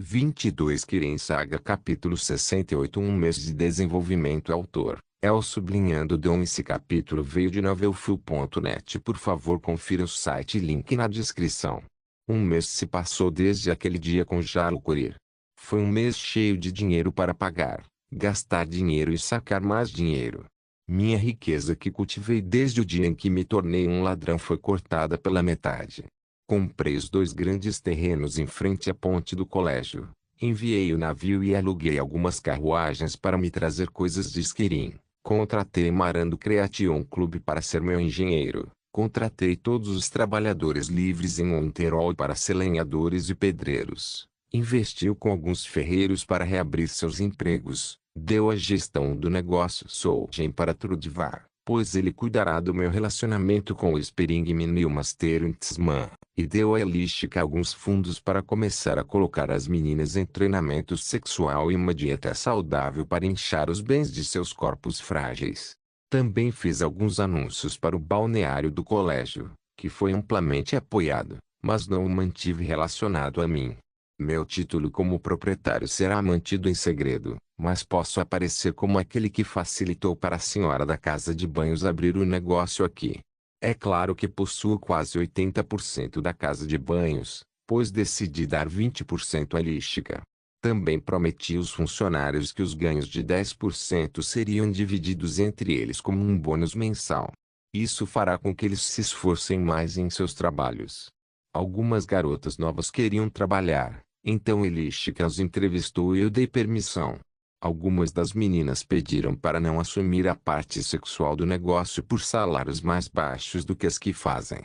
22 Kirin Saga Capítulo 68 Um mês de desenvolvimento. Autor El sublinhando Dom. Esse capítulo veio de novelfull.net. Por favor, confira o site, link na descrição. Um mês se passou desde aquele dia com Jalo Courier. Foi um mês cheio de dinheiro para pagar, gastar dinheiro e sacar mais dinheiro. Minha riqueza que cultivei desde o dia em que me tornei um ladrão foi cortada pela metade. Comprei os 2 grandes terrenos em frente à ponte do colégio. Enviei o navio e aluguei algumas carruagens para me trazer coisas de Skirin. Contratei Marando Creation Club para ser meu engenheiro. Contratei todos os trabalhadores livres em Monterol para ser lenhadores e pedreiros. Investiu com alguns ferreiros para reabrir seus empregos. Deu a gestão do negócio Soulgen para Trudvar, pois ele cuidará do meu relacionamento com o Speringman e o Master Intsman. E deu a Elística alguns fundos para começar a colocar as meninas em treinamento sexual e uma dieta saudável para inchar os bens de seus corpos frágeis. Também fiz alguns anúncios para o balneário do colégio, que foi amplamente apoiado, mas não o mantive relacionado a mim. Meu título como proprietário será mantido em segredo, mas posso aparecer como aquele que facilitou para a senhora da casa de banhos abrir o negócio aqui. É claro que possuo quase 80% da casa de banhos, pois decidi dar 20% à Elística. Também prometi aos funcionários que os ganhos de 10% seriam divididos entre eles como um bônus mensal. Isso fará com que eles se esforcem mais em seus trabalhos. Algumas garotas novas queriam trabalhar, então Elística os entrevistou e eu dei permissão. Algumas das meninas pediram para não assumir a parte sexual do negócio por salários mais baixos do que as que fazem.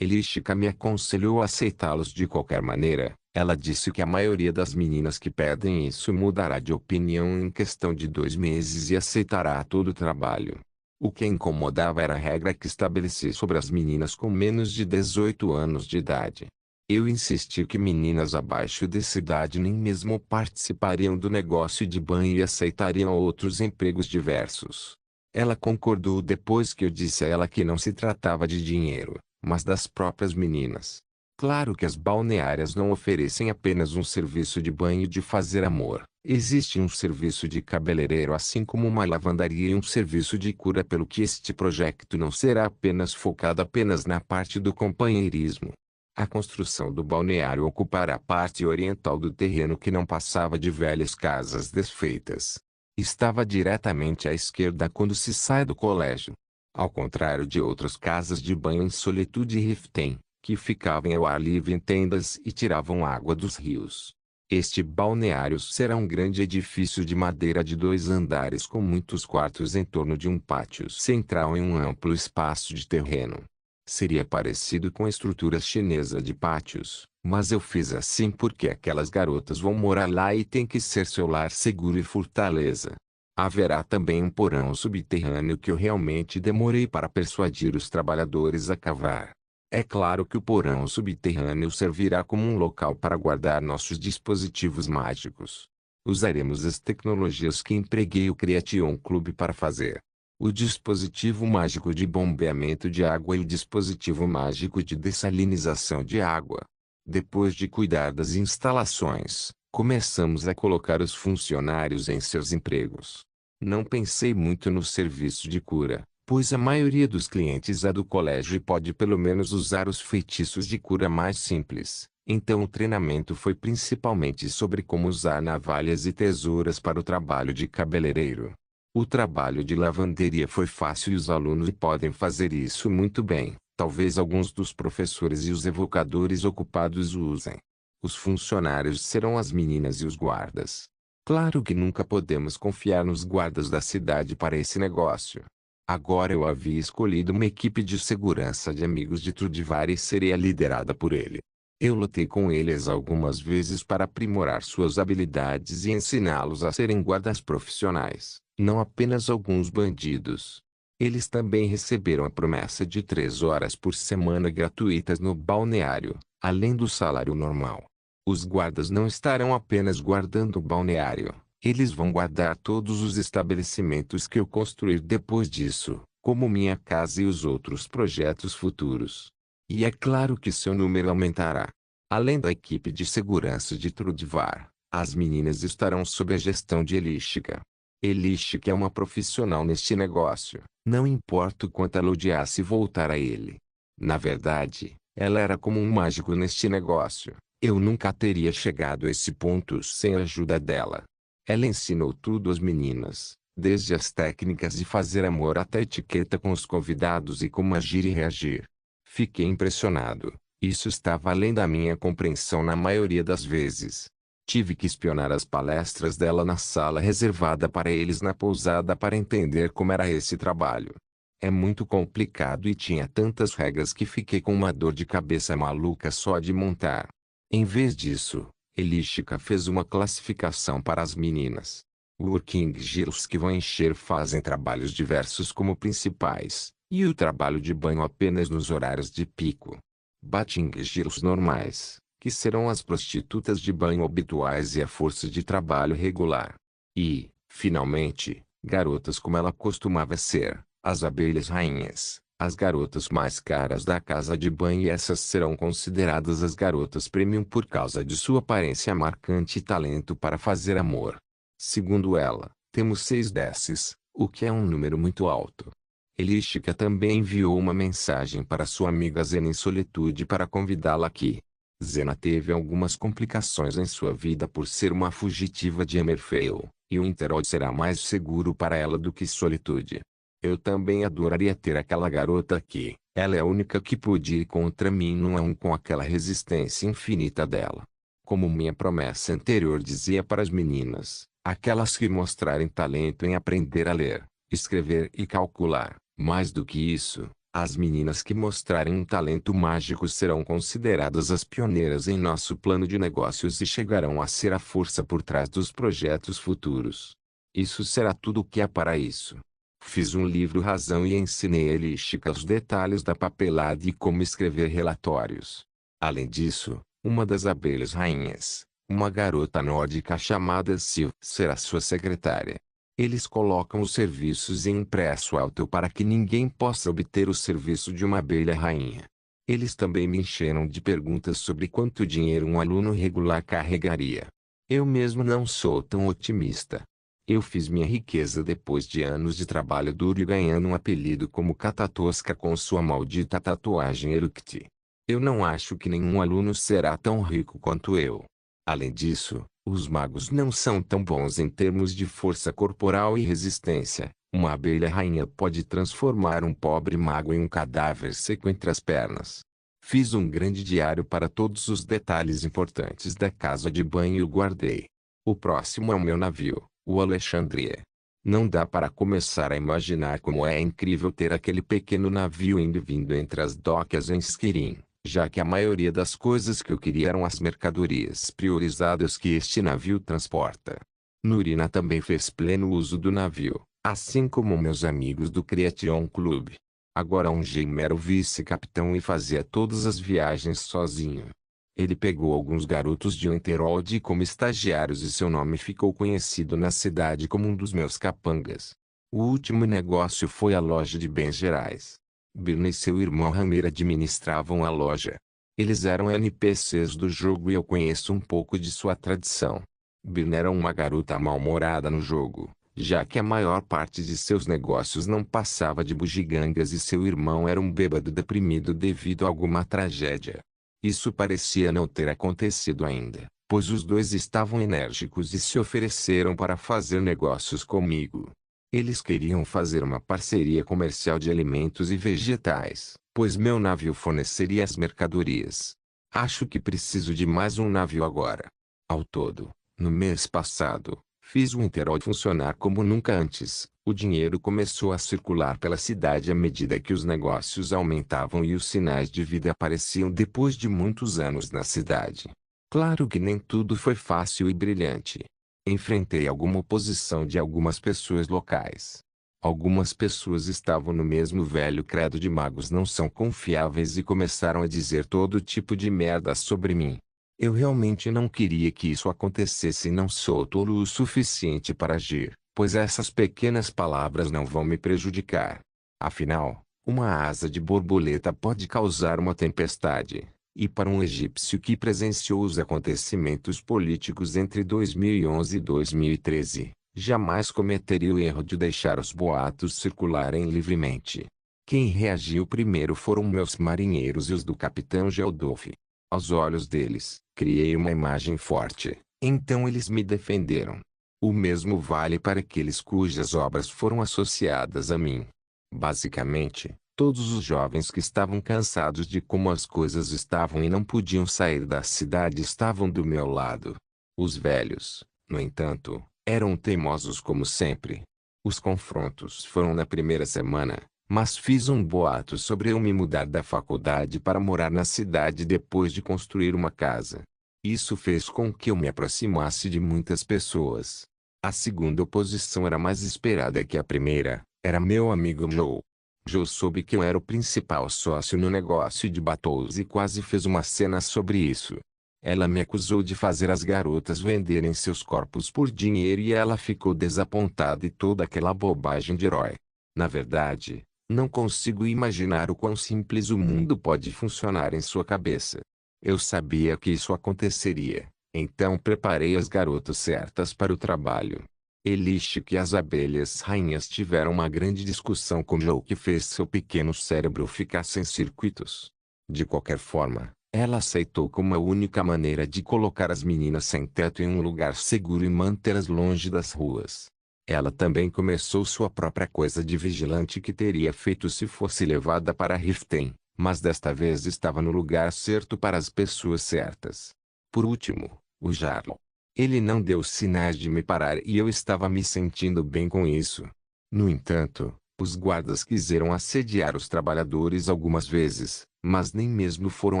Elística me aconselhou a aceitá-los de qualquer maneira. Ela disse que a maioria das meninas que pedem isso mudará de opinião em questão de 2 meses e aceitará todo o trabalho. O que incomodava era a regra que estabeleci sobre as meninas com menos de 18 anos de idade. Eu insisti que meninas abaixo dessa idade nem mesmo participariam do negócio de banho e aceitariam outros empregos diversos. Ela concordou depois que eu disse a ela que não se tratava de dinheiro, mas das próprias meninas. Claro que as balneárias não oferecem apenas um serviço de banho e de fazer amor. Existe um serviço de cabeleireiro assim como uma lavandaria e um serviço de cura, pelo que este projeto não será apenas focado na parte do companheirismo. A construção do balneário ocupará a parte oriental do terreno que não passava de velhas casas desfeitas. Estava diretamente à esquerda quando se sai do colégio. Ao contrário de outras casas de banho em Solitude e Riften, que ficavam ao ar livre em tendas e tiravam água dos rios. Este balneário será um grande edifício de madeira de 2 andares com muitos quartos em torno de um pátio central e um amplo espaço de terreno. Seria parecido com a estrutura chinesa de pátios, mas eu fiz assim porque aquelas garotas vão morar lá e tem que ser seu lar seguro e fortaleza. Haverá também um porão subterrâneo que eu realmente demorei para persuadir os trabalhadores a cavar. É claro que o porão subterrâneo servirá como um local para guardar nossos dispositivos mágicos. Usaremos as tecnologias que empreguei o Creation Club para fazer. O dispositivo mágico de bombeamento de água e o dispositivo mágico de dessalinização de água. Depois de cuidar das instalações, começamos a colocar os funcionários em seus empregos. Não pensei muito no serviço de cura, pois a maioria dos clientes é do colégio e pode pelo menos usar os feitiços de cura mais simples. Então o treinamento foi principalmente sobre como usar navalhas e tesouras para o trabalho de cabeleireiro. O trabalho de lavanderia foi fácil e os alunos podem fazer isso muito bem. Talvez alguns dos professores e os evocadores ocupados o usem. Os funcionários serão as meninas e os guardas. Claro que nunca podemos confiar nos guardas da cidade para esse negócio. Agora eu havia escolhido uma equipe de segurança de amigos de Trudvar e seria liderada por ele. Eu lutei com eles algumas vezes para aprimorar suas habilidades e ensiná-los a serem guardas profissionais, não apenas alguns bandidos. Eles também receberam a promessa de 3 horas por semana gratuitas no balneário, além do salário normal. Os guardas não estarão apenas guardando o balneário, eles vão guardar todos os estabelecimentos que eu construir depois disso, como minha casa e os outros projetos futuros. E é claro que seu número aumentará. Além da equipe de segurança de Trudvar, As meninas estarão sob a gestão de Elística. Elística é uma profissional neste negócio, não importa o quanto ela odiasse voltar a ele. Na verdade, ela era como um mágico neste negócio. Eu nunca teria chegado a esse ponto sem a ajuda dela. Ela ensinou tudo às meninas, desde as técnicas de fazer amor até a etiqueta com os convidados e como agir e reagir. Fiquei impressionado. Isso estava além da minha compreensão na maioria das vezes. Tive que espionar as palestras dela na sala reservada para eles na pousada para entender como era esse trabalho. É muito complicado e tinha tantas regras que fiquei com uma dor de cabeça maluca só de montar. Em vez disso, Elística fez uma classificação para as meninas. Working Girls que vão encher fazem trabalhos diversos como principais, e o trabalho de banho apenas nos horários de pico. Batting Girls normais, que serão as prostitutas de banho habituais e a força de trabalho regular. E, finalmente, garotas como ela costumava ser, as abelhas rainhas, as garotas mais caras da casa de banho, e essas serão consideradas as garotas premium por causa de sua aparência marcante e talento para fazer amor. Segundo ela, temos 6 desses, o que é um número muito alto. Elística também enviou uma mensagem para sua amiga Zena em solitude para convidá-la aqui. Zena teve algumas complicações em sua vida por ser uma fugitiva de Hammerfell, e o Interod será mais seguro para ela do que solitude. Eu também adoraria ter aquela garota aqui. Ela é a única que pôde ir contra mim num a um com aquela resistência infinita dela. Como minha promessa anterior dizia para as meninas, aquelas que mostrarem talento em aprender a ler, escrever e calcular. Mais do que isso, as meninas que mostrarem um talento mágico serão consideradas as pioneiras em nosso plano de negócios e chegarão a ser a força por trás dos projetos futuros. Isso será tudo o que há para isso. Fiz um livro razão e ensinei a Elística os detalhes da papelada e como escrever relatórios. Além disso, uma das abelhas rainhas, uma garota nórdica chamada Sil, será sua secretária. Eles colocam os serviços em um preço alto para que ninguém possa obter o serviço de uma abelha rainha. Eles também me encheram de perguntas sobre quanto dinheiro um aluno regular carregaria. Eu mesmo não sou tão otimista. Eu fiz minha riqueza depois de anos de trabalho duro e ganhando um apelido como Catatosca com sua maldita tatuagem Eructi. Eu não acho que nenhum aluno será tão rico quanto eu. Além disso, os magos não são tão bons em termos de força corporal e resistência. Uma abelha rainha pode transformar um pobre mago em um cadáver seco entre as pernas. Fiz um grande diário para todos os detalhes importantes da casa de banho e o guardei. O próximo é o meu navio, o Alexandria. Não dá para começar a imaginar como é incrível ter aquele pequeno navio indo e vindo entre as docas em Skirin, já que a maioria das coisas que eu queria eram as mercadorias priorizadas que este navio transporta. Nurina também fez pleno uso do navio, assim como meus amigos do Creation Club. Agora um era o vice-capitão e fazia todas as viagens sozinho. Ele pegou alguns garotos de Winterhold como estagiários e seu nome ficou conhecido na cidade como um dos meus capangas. O último negócio foi a loja de bens gerais. Birna e seu irmão Ramir administravam a loja. Eles eram NPCs do jogo e eu conheço um pouco de sua tradição. Birna era uma garota mal-humorada no jogo, já que a maior parte de seus negócios não passava de bugigangas e seu irmão era um bêbado deprimido devido a alguma tragédia. Isso parecia não ter acontecido ainda, pois os dois estavam enérgicos e se ofereceram para fazer negócios comigo. Eles queriam fazer uma parceria comercial de alimentos e vegetais, pois meu navio forneceria as mercadorias. Acho que preciso de mais um navio agora. Ao todo, no mês passado, fiz o Interod funcionar como nunca antes. O dinheiro começou a circular pela cidade à medida que os negócios aumentavam e os sinais de vida apareciam depois de muitos anos na cidade. Claro que nem tudo foi fácil e brilhante. Enfrentei alguma oposição de algumas pessoas locais. Algumas pessoas estavam no mesmo velho credo de magos não são confiáveis e começaram a dizer todo tipo de merda sobre mim. Eu realmente não queria que isso acontecesse e não sou tolo o suficiente para agir, pois essas pequenas palavras não vão me prejudicar. Afinal, uma asa de borboleta pode causar uma tempestade, E para um egípcio que presenciou os acontecimentos políticos entre 2011 e 2013, jamais cometeria o erro de deixar os boatos circularem livremente. Quem reagiu primeiro foram meus marinheiros e os do capitão Geldof. Aos olhos deles, criei uma imagem forte, então eles me defenderam. O mesmo vale para aqueles cujas obras foram associadas a mim. Basicamente, todos os jovens que estavam cansados de como as coisas estavam e não podiam sair da cidade estavam do meu lado. Os velhos, no entanto, eram teimosos como sempre. Os confrontos foram na primeira semana, mas fiz um boato sobre eu me mudar da faculdade para morar na cidade depois de construir uma casa. Isso fez com que eu me aproximasse de muitas pessoas. A segunda oposição era mais esperada que a primeira, era meu amigo Joe. Joe soube que eu era o principal sócio no negócio de battles e quase fez uma cena sobre isso. Ela me acusou de fazer as garotas venderem seus corpos por dinheiro e ela ficou desapontada e toda aquela bobagem de herói. Na verdade, não consigo imaginar o quão simples o mundo pode funcionar em sua cabeça. Eu sabia que isso aconteceria, então preparei as garotas certas para o trabalho. Elige que as abelhas rainhas tiveram uma grande discussão com Joe que fez seu pequeno cérebro ficar sem circuitos. De qualquer forma, ela aceitou como a única maneira de colocar as meninas sem teto em um lugar seguro e mantê-las longe das ruas. Ela também começou sua própria coisa de vigilante que teria feito se fosse levada para Riften, mas desta vez estava no lugar certo para as pessoas certas. Por último, o Jarl. Ele não deu sinais de me parar e eu estava me sentindo bem com isso. No entanto, os guardas quiseram assediar os trabalhadores algumas vezes, mas nem mesmo foram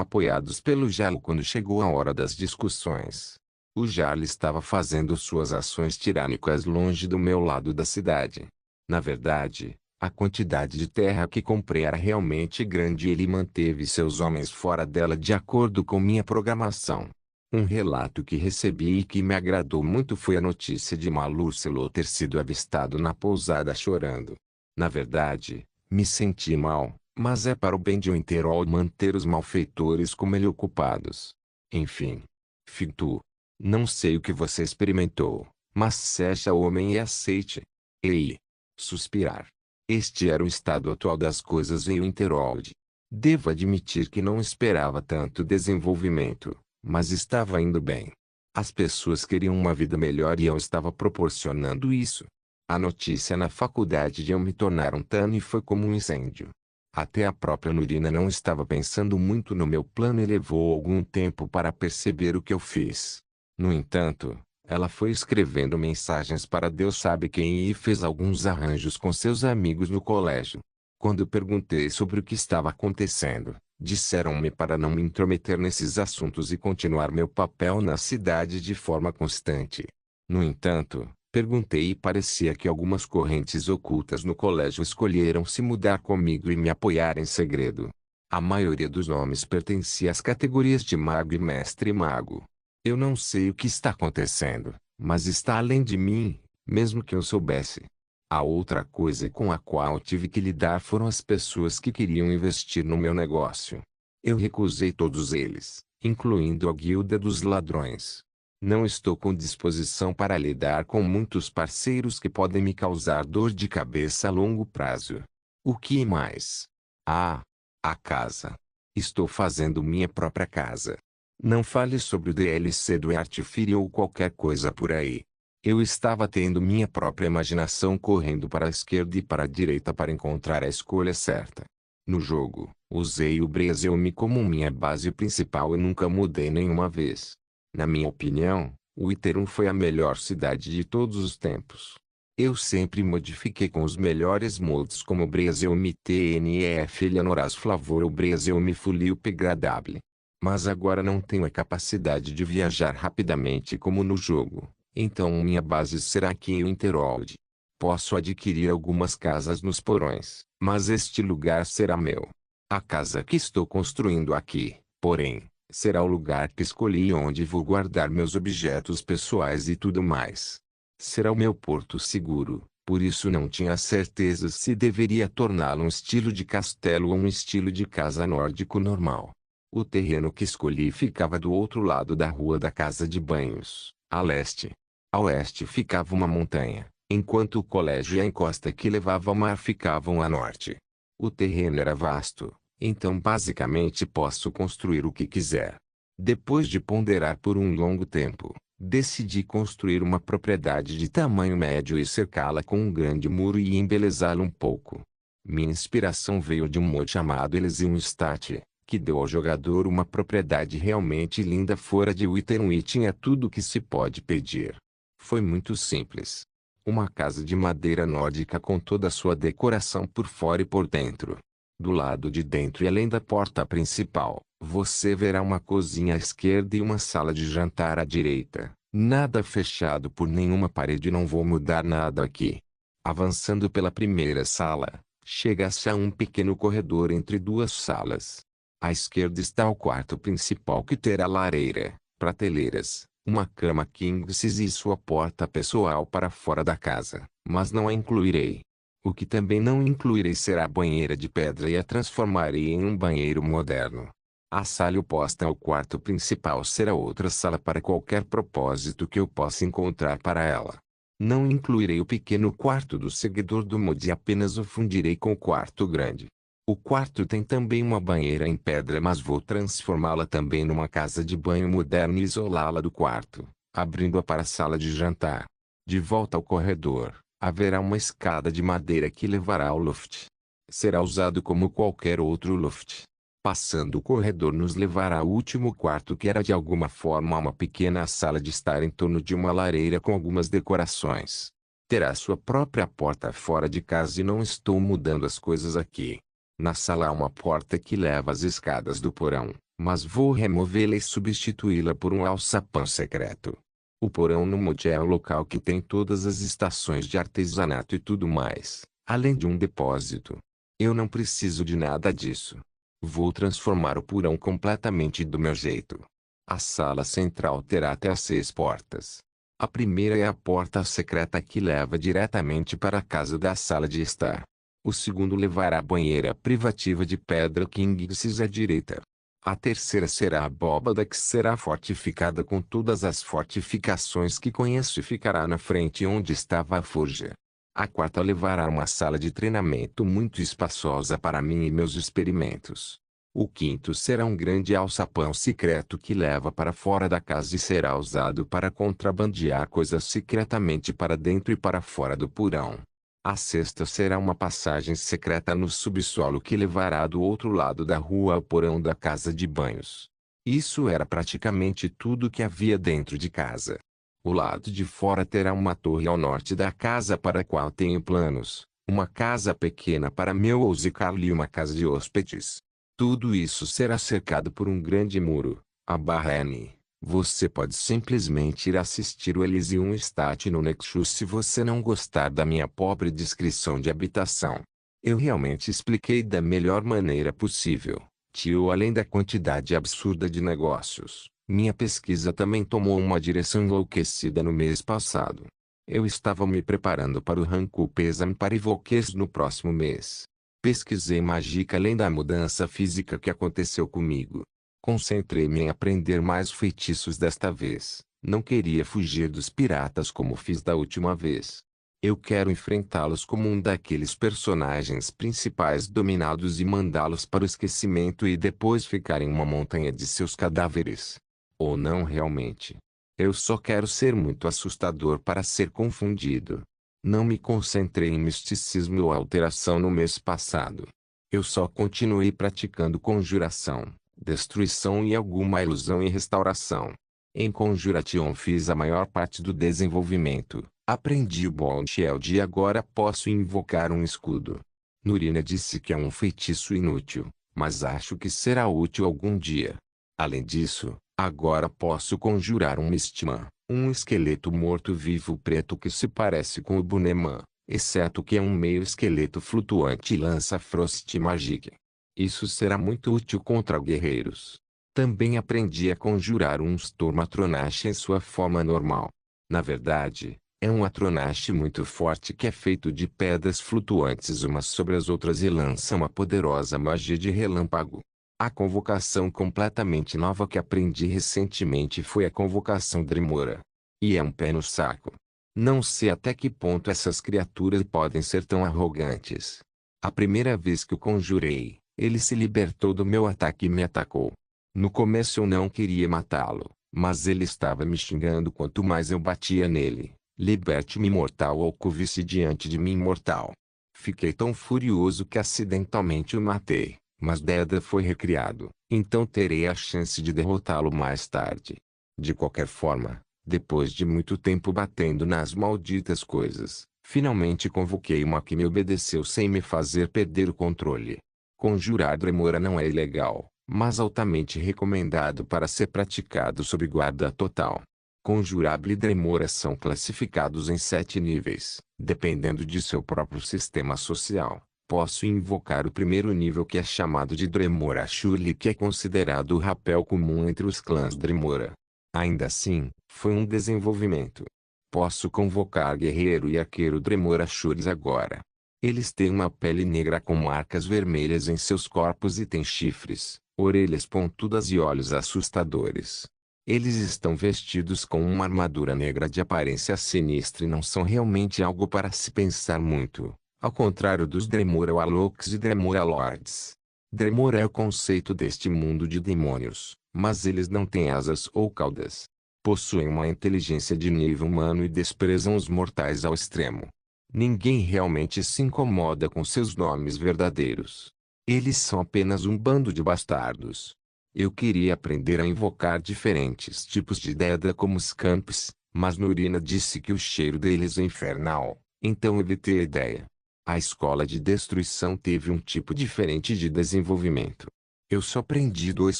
apoiados pelo Jarl quando chegou a hora das discussões. O Jarl estava fazendo suas ações tirânicas longe do meu lado da cidade. Na verdade, a quantidade de terra que comprei era realmente grande e ele manteve seus homens fora dela de acordo com minha programação. Um relato que recebi e que me agradou muito foi a notícia de Malúcelo ter sido avistado na pousada chorando. Na verdade, me senti mal, mas é para o bem de Winterol manter os malfeitores como ele ocupados. Enfim. Fintu. Não sei o que você experimentou, mas seja homem e aceite. Ei. Suspirar. Este era o estado atual das coisas em Winterhold. Devo admitir que não esperava tanto desenvolvimento, mas estava indo bem. As pessoas queriam uma vida melhor e eu estava proporcionando isso. A notícia na faculdade de eu me tornar um Tani foi como um incêndio. Até a própria Nurina não estava pensando muito no meu plano e levou algum tempo para perceber o que eu fiz. No entanto, ela foi escrevendo mensagens para Deus sabe quem e fez alguns arranjos com seus amigos no colégio. Quando perguntei sobre o que estava acontecendo, disseram-me para não me intrometer nesses assuntos e continuar meu papel na cidade de forma constante. No entanto, perguntei e parecia que algumas correntes ocultas no colégio escolheram se mudar comigo e me apoiar em segredo. A maioria dos nomes pertencia às categorias de mago e mestre mago. Eu não sei o que está acontecendo, mas está além de mim, mesmo que eu soubesse. A outra coisa com a qual tive que lidar foram as pessoas que queriam investir no meu negócio. Eu recusei todos eles, incluindo a Guilda dos Ladrões. Não estou com disposição para lidar com muitos parceiros que podem me causar dor de cabeça a longo prazo. O que mais? Ah, a casa. Estou fazendo minha própria casa. Não fale sobre o DLC do Artifice ou qualquer coisa por aí. Eu estava tendo minha própria imaginação correndo para a esquerda e para a direita para encontrar a escolha certa. No jogo, usei o Brezeume como minha base principal e nunca mudei nenhuma vez. Na minha opinião, o Iterum foi a melhor cidade de todos os tempos. Eu sempre modifiquei com os melhores mods como Brezeume TNEF Eleanoras Flavor ou Brezeume Fuliope Gradable. Mas agora não tenho a capacidade de viajar rapidamente como no jogo, então minha base será aqui em Winterhold. Posso adquirir algumas casas nos porões, mas este lugar será meu. A casa que estou construindo aqui, porém, será o lugar que escolhi onde vou guardar meus objetos pessoais e tudo mais. Será o meu porto seguro, por isso não tinha certeza se deveria torná-lo um estilo de castelo ou um estilo de casa nórdico normal. O terreno que escolhi ficava do outro lado da rua da casa de banhos, a leste. A oeste ficava uma montanha, enquanto o colégio e a encosta que levava ao mar ficavam a norte. O terreno era vasto, então basicamente posso construir o que quiser. Depois de ponderar por um longo tempo, decidi construir uma propriedade de tamanho médio e cercá-la com um grande muro e embelezá-la um pouco. Minha inspiração veio de um mod chamado Elysium Stat, que deu ao jogador uma propriedade realmente linda fora de Wither e tinha tudo o que se pode pedir. Foi muito simples. Uma casa de madeira nórdica com toda a sua decoração por fora e por dentro. Do lado de dentro e além da porta principal, você verá uma cozinha à esquerda e uma sala de jantar à direita. Nada fechado por nenhuma parede, não vou mudar nada aqui. Avançando pela primeira sala, chega-se a um pequeno corredor entre duas salas. À esquerda está o quarto principal que terá lareira, prateleiras, uma cama king size e sua porta pessoal para fora da casa, mas não a incluirei. O que também não incluirei será a banheira de pedra e a transformarei em um banheiro moderno. A sala oposta ao quarto principal será outra sala para qualquer propósito que eu possa encontrar para ela. Não incluirei o pequeno quarto do seguidor do mod e apenas o fundirei com o quarto grande. O quarto tem também uma banheira em pedra, mas vou transformá-la também numa casa de banho moderna e isolá-la do quarto, abrindo-a para a sala de jantar. De volta ao corredor, haverá uma escada de madeira que levará ao loft. Será usado como qualquer outro loft. Passando o corredor nos levará ao último quarto, que era de alguma forma uma pequena sala de estar em torno de uma lareira com algumas decorações. Terá sua própria porta fora de casa e não estou mudando as coisas aqui. Na sala há uma porta que leva às escadas do porão, mas vou removê-la e substituí-la por um alçapão secreto. O porão no mod é o local que tem todas as estações de artesanato e tudo mais, além de um depósito. Eu não preciso de nada disso. Vou transformar o porão completamente do meu jeito. A sala central terá até 6 portas. A primeira é a porta secreta que leva diretamente para a casa da sala de estar. O segundo levará à banheira privativa de pedra king size à direita. A terceira será a abóbada, que será fortificada com todas as fortificações que conheço e ficará na frente onde estava a forja. A quarta levará a uma sala de treinamento muito espaçosa para mim e meus experimentos. O quinto será um grande alçapão secreto que leva para fora da casa e será usado para contrabandear coisas secretamente para dentro e para fora do porão. A sexta será uma passagem secreta no subsolo que levará do outro lado da rua ao porão da casa de banhos. Isso era praticamente tudo que havia dentro de casa. O lado de fora terá uma torre ao norte da casa para a qual tenho planos, uma casa pequena para meu e Carly e uma casa de hóspedes. Tudo isso será cercado por um grande muro, a barra N. Você pode simplesmente ir assistir o Elysium Stat no Nexus se você não gostar da minha pobre descrição de habitação. Eu realmente expliquei da melhor maneira possível, tio. Além da quantidade absurda de negócios, minha pesquisa também tomou uma direção enlouquecida no mês passado. Eu estava me preparando para o Ranku Pesam para Evokers no próximo mês. Pesquisei mágica além da mudança física que aconteceu comigo. Concentrei-me em aprender mais feitiços desta vez. Não queria fugir dos piratas como fiz da última vez. Eu quero enfrentá-los como um daqueles personagens principais dominados e mandá-los para o esquecimento e depois ficar em uma montanha de seus cadáveres. Ou não realmente. Eu só quero ser muito assustador para ser confundido. Não me concentrei em misticismo ou alteração no mês passado. Eu só continuei praticando conjuração, destruição e alguma ilusão e restauração. Em Conjuration fiz a maior parte do desenvolvimento. Aprendi o Bond Shield e agora posso invocar um escudo. Nurina disse que é um feitiço inútil, mas acho que será útil algum dia. Além disso, agora posso conjurar um Mistman, um esqueleto morto-vivo preto que se parece com o Buneman, exceto que é um meio esqueleto flutuante e lança Frost Magic. Isso será muito útil contra guerreiros. Também aprendi a conjurar um Storm Atronash em sua forma normal. Na verdade, é um Atronash muito forte que é feito de pedras flutuantes umas sobre as outras e lança uma poderosa magia de relâmpago. A convocação completamente nova que aprendi recentemente foi a convocação Dremora. E é um pé no saco. Não sei até que ponto essas criaturas podem ser tão arrogantes. A primeira vez que o conjurei, ele se libertou do meu ataque e me atacou. No começo eu não queria matá-lo, mas ele estava me xingando quanto mais eu batia nele. Liberte-me, imortal, ou curve-se diante de mim, imortal. Fiquei tão furioso que acidentalmente o matei, mas Deda foi recriado, então terei a chance de derrotá-lo mais tarde. De qualquer forma, depois de muito tempo batendo nas malditas coisas, finalmente convoquei uma que me obedeceu sem me fazer perder o controle. Conjurar Dremora não é ilegal, mas altamente recomendado para ser praticado sob guarda total. Conjurable Dremora são classificados em 7 níveis, dependendo de seu próprio sistema social. Posso invocar o primeiro nível, que é chamado de Dremora Shurli, que é considerado o rapel comum entre os clãs Dremora. Ainda assim, foi um desenvolvimento. Posso convocar Guerreiro e Arqueiro Dremora Shuris agora. Eles têm uma pele negra com marcas vermelhas em seus corpos e têm chifres, orelhas pontudas e olhos assustadores. Eles estão vestidos com uma armadura negra de aparência sinistra e não são realmente algo para se pensar muito, ao contrário dos Dremora Warlocks e Dremora Lords. Dremora é o conceito deste mundo de demônios, mas eles não têm asas ou caudas. Possuem uma inteligência de nível humano e desprezam os mortais ao extremo. Ninguém realmente se incomoda com seus nomes verdadeiros. Eles são apenas um bando de bastardos. Eu queria aprender a invocar diferentes tipos de Deda como os Camps, mas Nurina disse que o cheiro deles é infernal, então evitei a ideia. A escola de destruição teve um tipo diferente de desenvolvimento. Eu só aprendi 2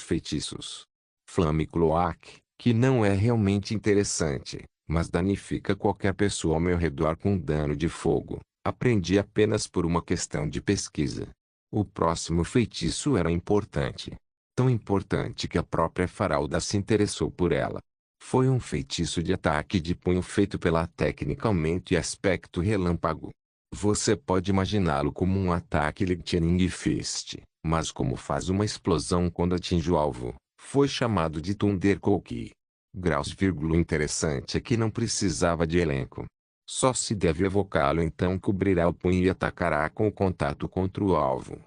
feitiços. Flame Cloak, que não é realmente interessante, mas danifica qualquer pessoa ao meu redor com dano de fogo. Aprendi apenas por uma questão de pesquisa. O próximo feitiço era importante. Tão importante que a própria Faralda se interessou por ela. Foi um feitiço de ataque de punho feito pela técnica Aumento e Aspecto Relâmpago. Você pode imaginá-lo como um ataque Lightning Fist, mas como faz uma explosão quando atinge o alvo, foi chamado de Thunder Cookie. Graus. Interessante é que não precisava de elenco. Só se deve evocá-lo, então cobrirá o punho e atacará com o contato contra o alvo.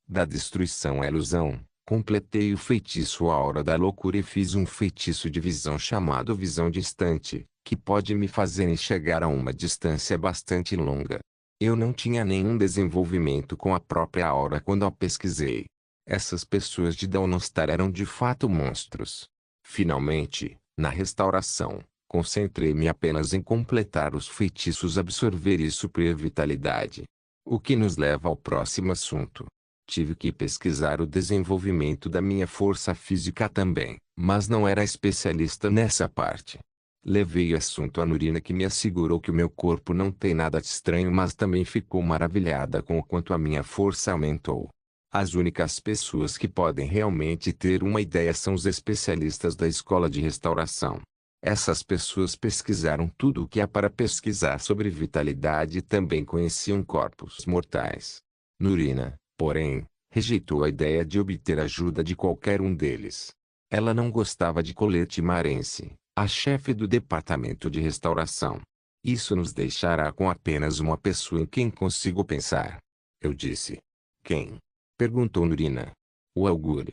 Da destruição à ilusão, completei o feitiço Aura da Loucura e fiz um feitiço de visão chamado Visão Distante, que pode me fazer enxergar a uma distância bastante longa. Eu não tinha nenhum desenvolvimento com a própria aura quando a pesquisei. Essas pessoas de Dawnstar eram de fato monstros. Finalmente, na restauração, concentrei-me apenas em completar os feitiços, absorver e suprir vitalidade. O que nos leva ao próximo assunto. Tive que pesquisar o desenvolvimento da minha força física também, mas não era especialista nessa parte. Levei o assunto a Nurina, que me assegurou que o meu corpo não tem nada de estranho, mas também ficou maravilhada com o quanto a minha força aumentou. As únicas pessoas que podem realmente ter uma ideia são os especialistas da escola de restauração. Essas pessoas pesquisaram tudo o que há para pesquisar sobre vitalidade e também conheciam corpos mortais. Nurina, porém, rejeitou a ideia de obter ajuda de qualquer um deles. Ela não gostava de Colette Marense, a chefe do departamento de restauração. Isso nos deixará com apenas uma pessoa em quem consigo pensar. Eu disse. Quem? Perguntou Nurina. O Augur.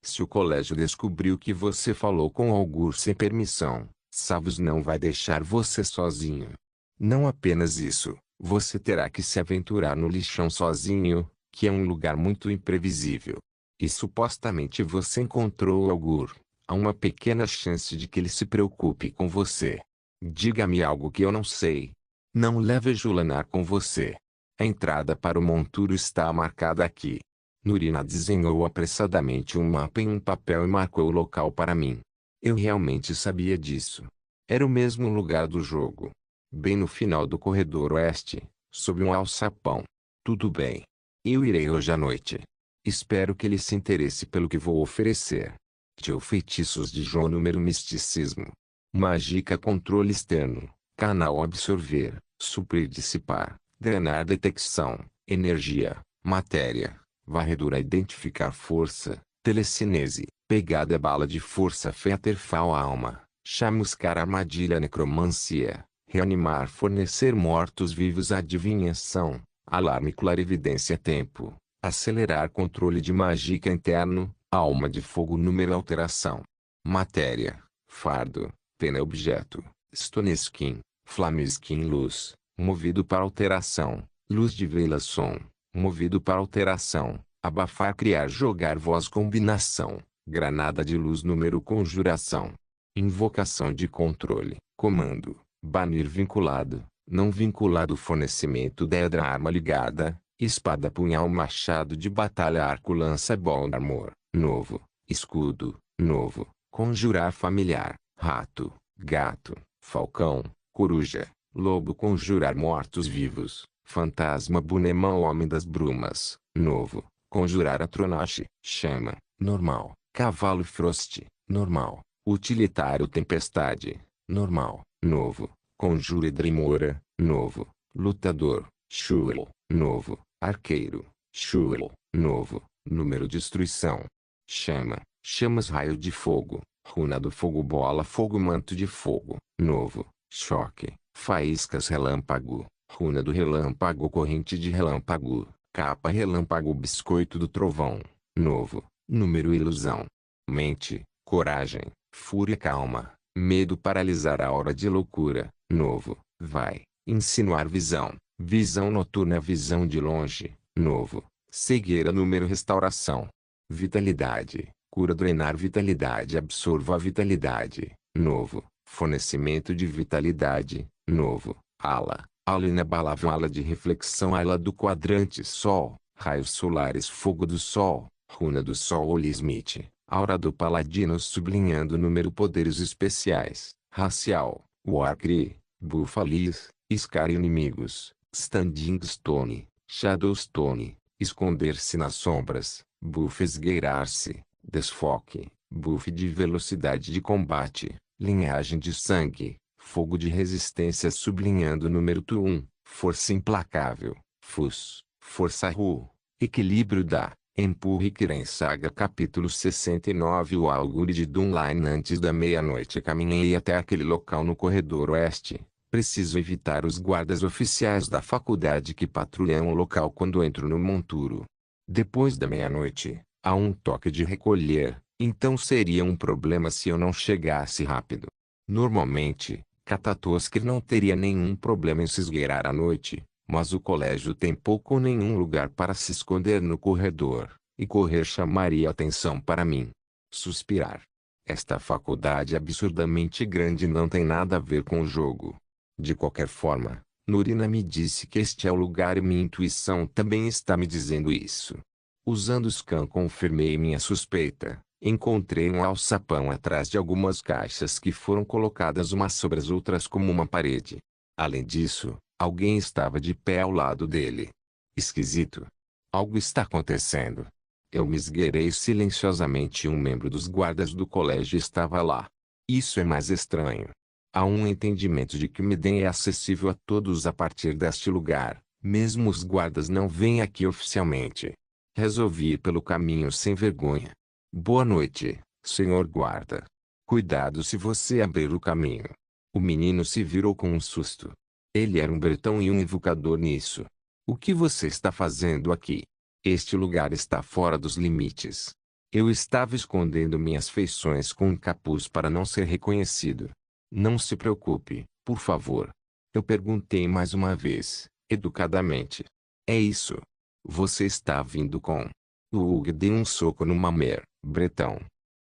Se o colégio descobriu que você falou com o Augur sem permissão, Savos não vai deixar você sozinho. Não apenas isso, você terá que se aventurar no lixão sozinho, que é um lugar muito imprevisível. E supostamente você encontrou o Augur. Há uma pequena chance de que ele se preocupe com você. Diga-me algo que eu não sei. Não leve Julanar com você. A entrada para o monturo está marcada aqui. Nurina desenhou apressadamente um mapa em um papel e marcou o local para mim. Eu realmente sabia disso. Era o mesmo lugar do jogo. Bem no final do corredor oeste, sob um alçapão. Tudo bem. Eu irei hoje à noite. Espero que ele se interesse pelo que vou oferecer. Tio Feitiços de João. Número Misticismo. Mágica. Controle externo. Canal absorver, suprir, dissipar, drenar, detecção, energia, matéria, varredura, identificar força, telecinese, pegada bala de força feterfal alma, chamuscar armadilha necromancia, reanimar fornecer mortos-vivos adivinhação, alarme clarividência tempo, acelerar controle de mágica interno, alma de fogo número alteração. Matéria, fardo, pena objeto, stone skin, flame skin luz, movido para alteração, luz de vela som, movido para alteração, abafar criar jogar voz combinação, granada de luz número conjuração. Invocação de controle, comando, banir vinculado, não vinculado fornecimento dedra arma ligada, espada punhal machado de batalha arco lança bom armor, novo, escudo, novo, conjurar familiar, rato, gato, falcão, coruja, lobo conjurar mortos-vivos, fantasma bunemão homem das brumas, novo, conjurar atronache, chama, normal, cavalo frost, normal, utilitário tempestade, normal, novo, conjure drimora, novo, lutador, chulo, novo, arqueiro, chulo, novo, número destruição, chama, chamas raio de fogo, runa do fogo bola fogo manto de fogo, novo, choque, faíscas relâmpago, runa do relâmpago corrente de relâmpago, capa relâmpago biscoito do trovão, novo, número ilusão, mente, coragem, fúria calma, medo paralisar a hora de loucura, novo, vai, insinuar visão, visão noturna visão de longe, novo, cegueira número restauração, vitalidade, cura drenar vitalidade absorva a vitalidade, novo, fornecimento de vitalidade, novo, ala, ala inabalável ala de reflexão ala do quadrante sol, raios solares fogo do sol, runa do sol Oli Smith, aura do paladino sublinhando número poderes especiais, racial, Warcry, Buffalis, Scar inimigos, Standing Stone, Shadowstone, esconder-se nas sombras, Buff esgueirar-se, desfoque, buff de velocidade de combate, linhagem de sangue, fogo de resistência sublinhando número 1, força implacável, Fus, força Ru, equilíbrio da, empurre Kiren Saga capítulo 69 o augure de Dunline antes da meia-noite caminhei até aquele local no corredor oeste, preciso evitar os guardas oficiais da faculdade que patrulham o local quando entro no monturo. Depois da meia-noite, há um toque de recolher, então seria um problema se eu não chegasse rápido. Normalmente, Katatosker não teria nenhum problema em se esgueirar à noite, mas o colégio tem pouco ou nenhum lugar para se esconder no corredor, e correr chamaria atenção para mim. Suspirar. Esta faculdade absurdamente grande não tem nada a ver com o jogo. De qualquer forma, Nurina me disse que este é o lugar e minha intuição também está me dizendo isso. Usando o scan confirmei minha suspeita. Encontrei um alçapão atrás de algumas caixas que foram colocadas umas sobre as outras como uma parede. Além disso, alguém estava de pé ao lado dele. Esquisito. Algo está acontecendo. Eu me esgueirei silenciosamente e um membro dos guardas do colégio estava lá. Isso é mais estranho. Há um entendimento de que o Miden é acessível a todos a partir deste lugar, mesmo os guardas não vêm aqui oficialmente. Resolvi ir pelo caminho sem vergonha. Boa noite, senhor guarda. Cuidado se você abrir o caminho. O menino se virou com um susto. Ele era um bretão e um invocador nisso. O que você está fazendo aqui? Este lugar está fora dos limites. Eu estava escondendo minhas feições com um capuz para não ser reconhecido. Não se preocupe, por favor. Eu perguntei mais uma vez, educadamente. É isso. Você está vindo com... O Hug deu um soco no Mamer, bretão.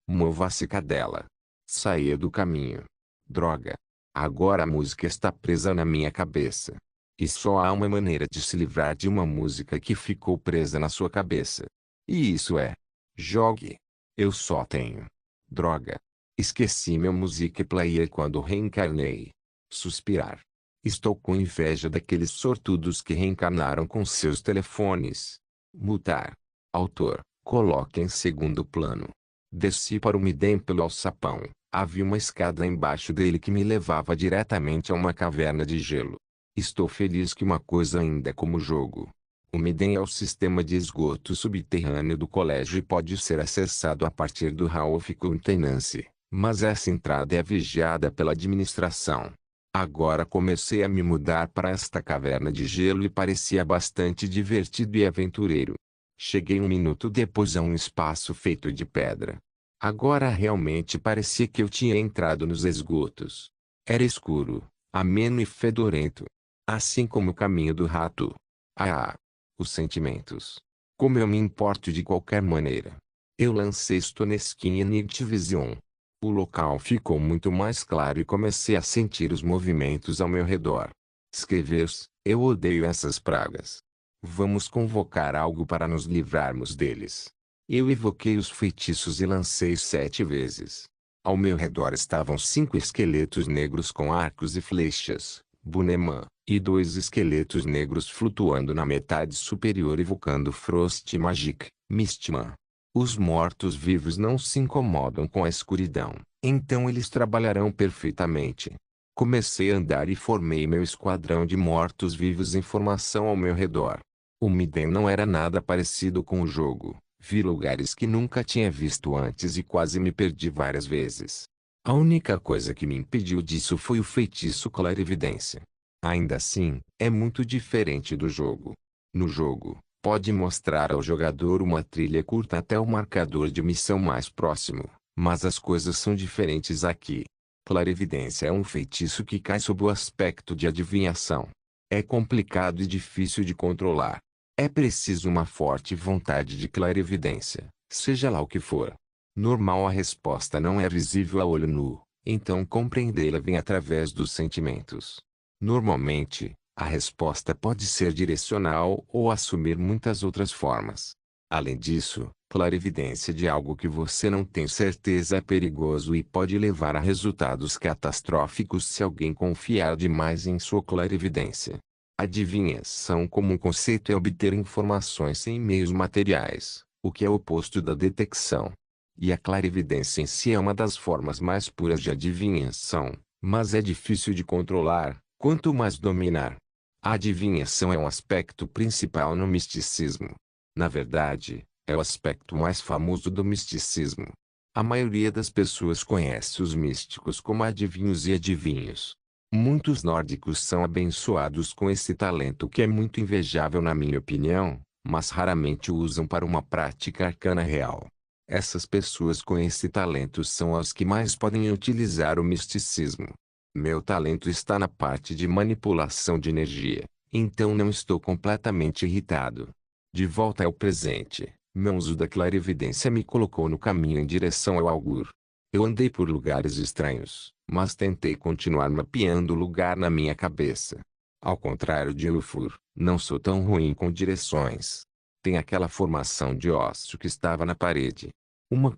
Mova-se cadela. Saia do caminho. Droga. Agora a música está presa na minha cabeça. E só há uma maneira de se livrar de uma música que ficou presa na sua cabeça. E isso é... jogue. Eu só tenho... droga. Esqueci meu music player quando reencarnei. Suspirar. Estou com inveja daqueles sortudos que reencarnaram com seus telefones. Mutar. Autor, coloque em segundo plano. Desci para o Miden pelo alçapão. Havia uma escada embaixo dele que me levava diretamente a uma caverna de gelo. Estou feliz que uma coisa ainda é como jogo. O Midden é o sistema de esgoto subterrâneo do colégio e pode ser acessado a partir do Hall of Maintenance, mas essa entrada é vigiada pela administração. Agora comecei a me mudar para esta caverna de gelo e parecia bastante divertido e aventureiro. Cheguei um minuto depois a um espaço feito de pedra. Agora realmente parecia que eu tinha entrado nos esgotos. Era escuro, ameno e fedorento. Assim como o caminho do rato. Ah! Os sentimentos. Como eu me importo de qualquer maneira. Eu lancei Stone Skin e Night Vision. O local ficou muito mais claro e comecei a sentir os movimentos ao meu redor. Escrever-se, eu odeio essas pragas. Vamos convocar algo para nos livrarmos deles. Eu evoquei os feitiços e lancei 7 vezes. Ao meu redor estavam 5 esqueletos negros com arcos e flechas, Buneman, e 2 esqueletos negros flutuando na metade superior evocando Frost Magic, Mistman. Os mortos-vivos não se incomodam com a escuridão, então eles trabalharão perfeitamente. Comecei a andar e formei meu esquadrão de mortos-vivos em formação ao meu redor. O Midden não era nada parecido com o jogo. Vi lugares que nunca tinha visto antes e quase me perdi várias vezes. A única coisa que me impediu disso foi o feitiço Clarividência. Ainda assim, é muito diferente do jogo. No jogo, pode mostrar ao jogador uma trilha curta até o marcador de missão mais próximo, mas as coisas são diferentes aqui. Clarividência é um feitiço que cai sob o aspecto de adivinhação. É complicado e difícil de controlar. É preciso uma forte vontade de clarividência, seja lá o que for. Normal a resposta não é visível a olho nu, então compreendê-la vem através dos sentimentos. Normalmente, a resposta pode ser direcional ou assumir muitas outras formas. Além disso, clarividência de algo que você não tem certeza é perigoso e pode levar a resultados catastróficos se alguém confiar demais em sua clarividência. Adivinhação como um conceito é obter informações sem meios materiais, o que é o oposto da detecção. E a clarividência em si é uma das formas mais puras de adivinhação, mas é difícil de controlar, quanto mais dominar. A adivinhação é um aspecto principal no misticismo. Na verdade, é o aspecto mais famoso do misticismo. A maioria das pessoas conhece os místicos como adivinhos e adivinhos. Muitos nórdicos são abençoados com esse talento que é muito invejável na minha opinião, mas raramente o usam para uma prática arcana real. Essas pessoas com esse talento são as que mais podem utilizar o misticismo. Meu talento está na parte de manipulação de energia, então não estou completamente irritado. De volta ao presente, meu uso da clarividência me colocou no caminho em direção ao Augur. Eu andei por lugares estranhos, mas tentei continuar mapeando o lugar na minha cabeça. Ao contrário de Ulfur, não sou tão ruim com direções. Tem aquela formação de osso que estava na parede.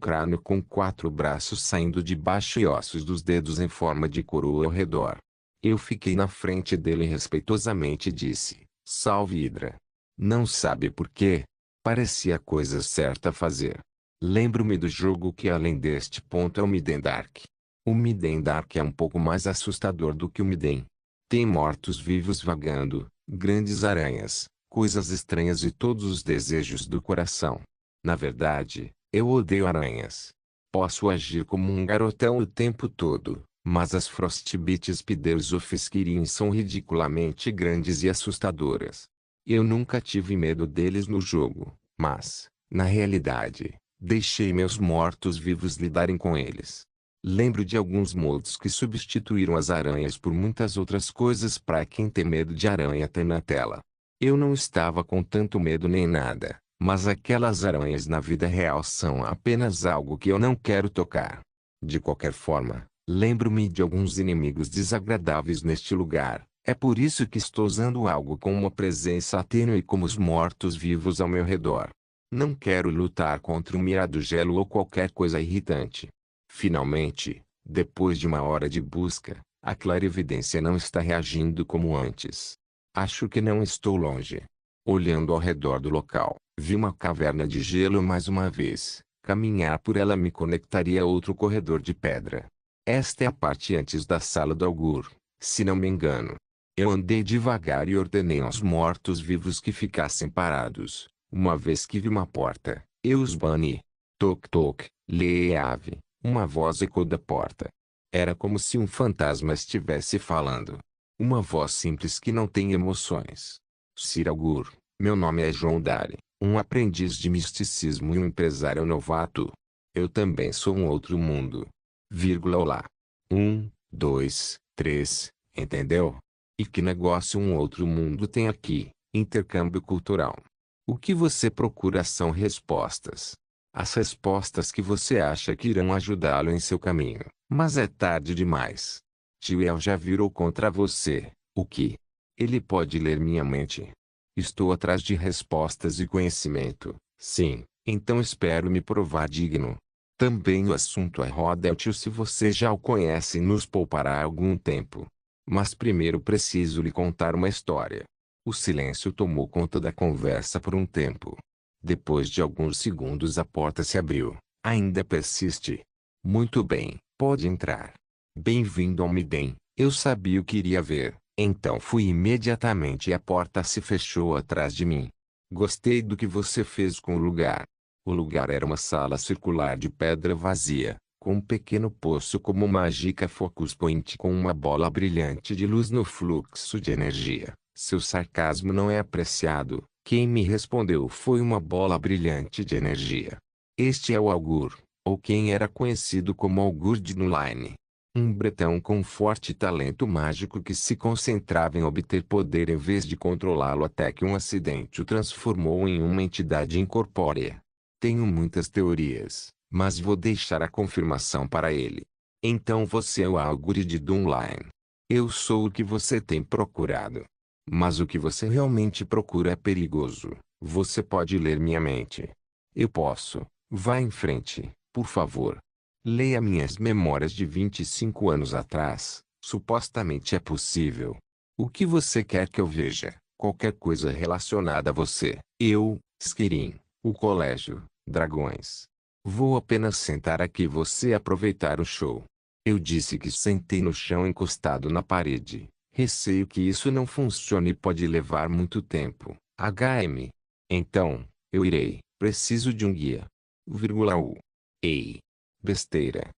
Crânio com 4 braços saindo de baixo e ossos dos dedos em forma de coroa ao redor. Eu fiquei na frente dele e respeitosamente disse, Salve Hidra. Não sabe por quê? Parecia a coisa certa a fazer. Lembro-me do jogo que além deste ponto é o Midden Dark. O Midden Dark é um pouco mais assustador do que o Midden. Tem mortos-vivos vagando, grandes aranhas, coisas estranhas e todos os desejos do coração. Na verdade, eu odeio aranhas. Posso agir como um garotão o tempo todo, mas as Frostbite Spiders of Skirin são ridiculamente grandes e assustadoras. Eu nunca tive medo deles no jogo, mas, na realidade, deixei meus mortos-vivos lidarem com eles. Lembro de alguns mods que substituíram as aranhas por muitas outras coisas para quem tem medo de aranha ter na tela. Eu não estava com tanto medo nem nada, mas aquelas aranhas na vida real são apenas algo que eu não quero tocar. De qualquer forma, lembro-me de alguns inimigos desagradáveis neste lugar. É por isso que estou usando algo com uma presença tênue como os mortos-vivos ao meu redor. Não quero lutar contra um mirado gelo ou qualquer coisa irritante. Finalmente, depois de uma hora de busca, a clarividência não está reagindo como antes. Acho que não estou longe. Olhando ao redor do local, vi uma caverna de gelo mais uma vez. Caminhar por ela me conectaria a outro corredor de pedra. Esta é a parte antes da sala do Augur, se não me engano. Eu andei devagar e ordenei aos mortos-vivos que ficassem parados. Uma vez que vi uma porta, eu os bani. Toc toc, leave. Uma voz ecoou da porta. Era como se um fantasma estivesse falando. Uma voz simples que não tem emoções. Sir Augur, meu nome é João Dare, um aprendiz de misticismo e um empresário novato. Eu também sou um outro mundo. Olá. 1, 2, 3, entendeu? E que negócio um outro mundo tem aqui? Intercâmbio cultural. O que você procura são respostas. As respostas que você acha que irão ajudá-lo em seu caminho. Mas é tarde demais. Tio El já virou contra você. O que? Ele pode ler minha mente. Estou atrás de respostas e conhecimento. Sim, então espero me provar digno. Também o assunto é Rodel-tio, se você já o conhece, nos poupará algum tempo. Mas primeiro preciso lhe contar uma história. O silêncio tomou conta da conversa por um tempo. Depois de alguns segundos a porta se abriu. Ainda persiste? Muito bem, pode entrar. Bem-vindo ao Midem. Eu sabia o que iria ver, então fui imediatamente e a porta se fechou atrás de mim. Gostei do que você fez com o lugar. O lugar era uma sala circular de pedra vazia, com um pequeno poço como mágica focus point com uma bola brilhante de luz no fluxo de energia. Seu sarcasmo não é apreciado. Quem me respondeu foi uma bola brilhante de energia. Este é o Augur, ou quem era conhecido como Augur de Nuline. Um bretão com forte talento mágico que se concentrava em obter poder em vez de controlá-lo até que um acidente o transformou em uma entidade incorpórea. Tenho muitas teorias, mas vou deixar a confirmação para ele. Então você é o Augur de Dunline. Eu sou o que você tem procurado. Mas o que você realmente procura é perigoso. Você pode ler minha mente. Eu posso. Vá em frente, por favor. Leia minhas memórias de 25 anos atrás. Supostamente é possível. O que você quer que eu veja? Qualquer coisa relacionada a você. Eu, Skirin, o colégio, dragões. Vou apenas sentar aqui e você aproveitar o show. Eu disse que sentei no chão encostado na parede. Receio que isso não funcione e pode levar muito tempo. HM. Então, eu irei. Preciso de um guia. Ei. Besteira.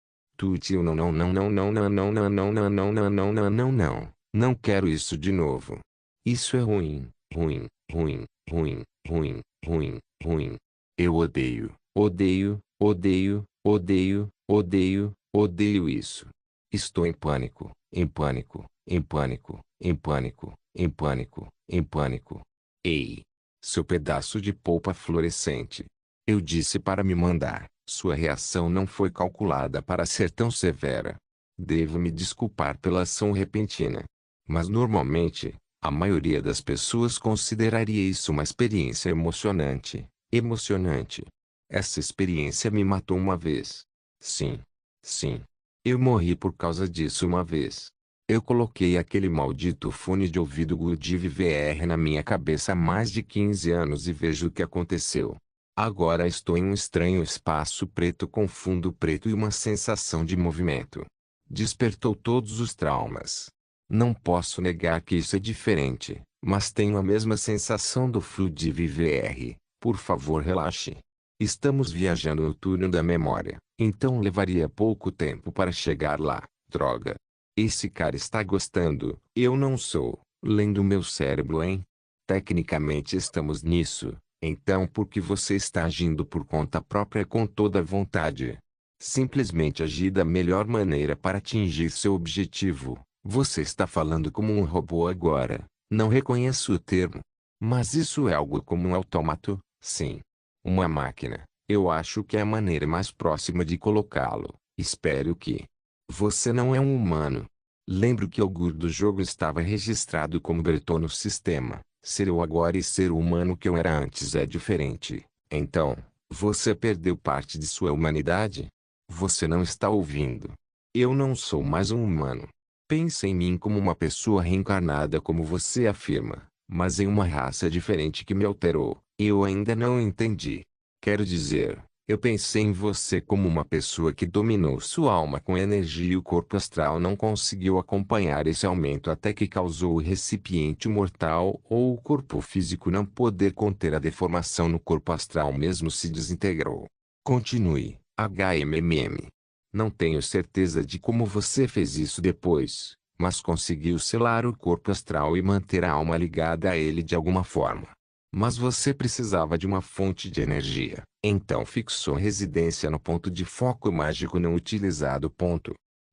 Tio, não não não não não não não não não não não não não não não não. Não quero isso de novo. Isso é ruim, ruim, ruim, ruim, ruim, ruim, ruim. Eu odeio, odeio, odeio, odeio, odeio, odeio isso. Estou em pânico, em pânico, em pânico, em pânico, em pânico, em pânico. Ei! Seu pedaço de polpa fluorescente. Eu disse para me mandar. Sua reação não foi calculada para ser tão severa. Devo me desculpar pela ação repentina. Mas normalmente, a maioria das pessoas consideraria isso uma experiência emocionante. Emocionante. Essa experiência me matou uma vez. Sim. Sim. Eu morri por causa disso uma vez. Eu coloquei aquele maldito fone de ouvido Goodiv VR na minha cabeça há mais de 15 anos e vejo o que aconteceu. Agora estou em um estranho espaço preto com fundo preto e uma sensação de movimento. Despertou todos os traumas. Não posso negar que isso é diferente, mas tenho a mesma sensação do Fludiv VR. Por favor, relaxe. Estamos viajando no túnel da memória, então levaria pouco tempo para chegar lá. Droga. Esse cara está gostando. Eu não sou. Lendo meu cérebro, hein? Tecnicamente estamos nisso. Então por que você está agindo por conta própria com toda a vontade? Simplesmente agir da melhor maneira para atingir seu objetivo. Você está falando como um robô agora. Não reconheço o termo. Mas isso é algo como um autômato? Sim. Uma máquina. Eu acho que é a maneira mais próxima de colocá-lo. Espero que. Você não é um humano. Lembro que o Augur do jogo estava registrado como Breton no sistema. Ser eu agora e ser o humano que eu era antes é diferente. Então, você perdeu parte de sua humanidade? Você não está ouvindo. Eu não sou mais um humano. Pense em mim como uma pessoa reencarnada como você afirma, mas em uma raça diferente que me alterou. Eu ainda não entendi. Quero dizer, Eu pensei em você como uma pessoa que dominou sua alma com energia e o corpo astral não conseguiu acompanhar esse aumento até que causou o recipiente mortal ou o corpo físico não poder conter a deformação no corpo astral mesmo se desintegrou. Continue, HMMM. Não tenho certeza de como você fez isso depois, mas conseguiu selar o corpo astral e manter a alma ligada a ele de alguma forma. Mas você precisava de uma fonte de energia, então fixou residência no ponto de foco mágico não utilizado.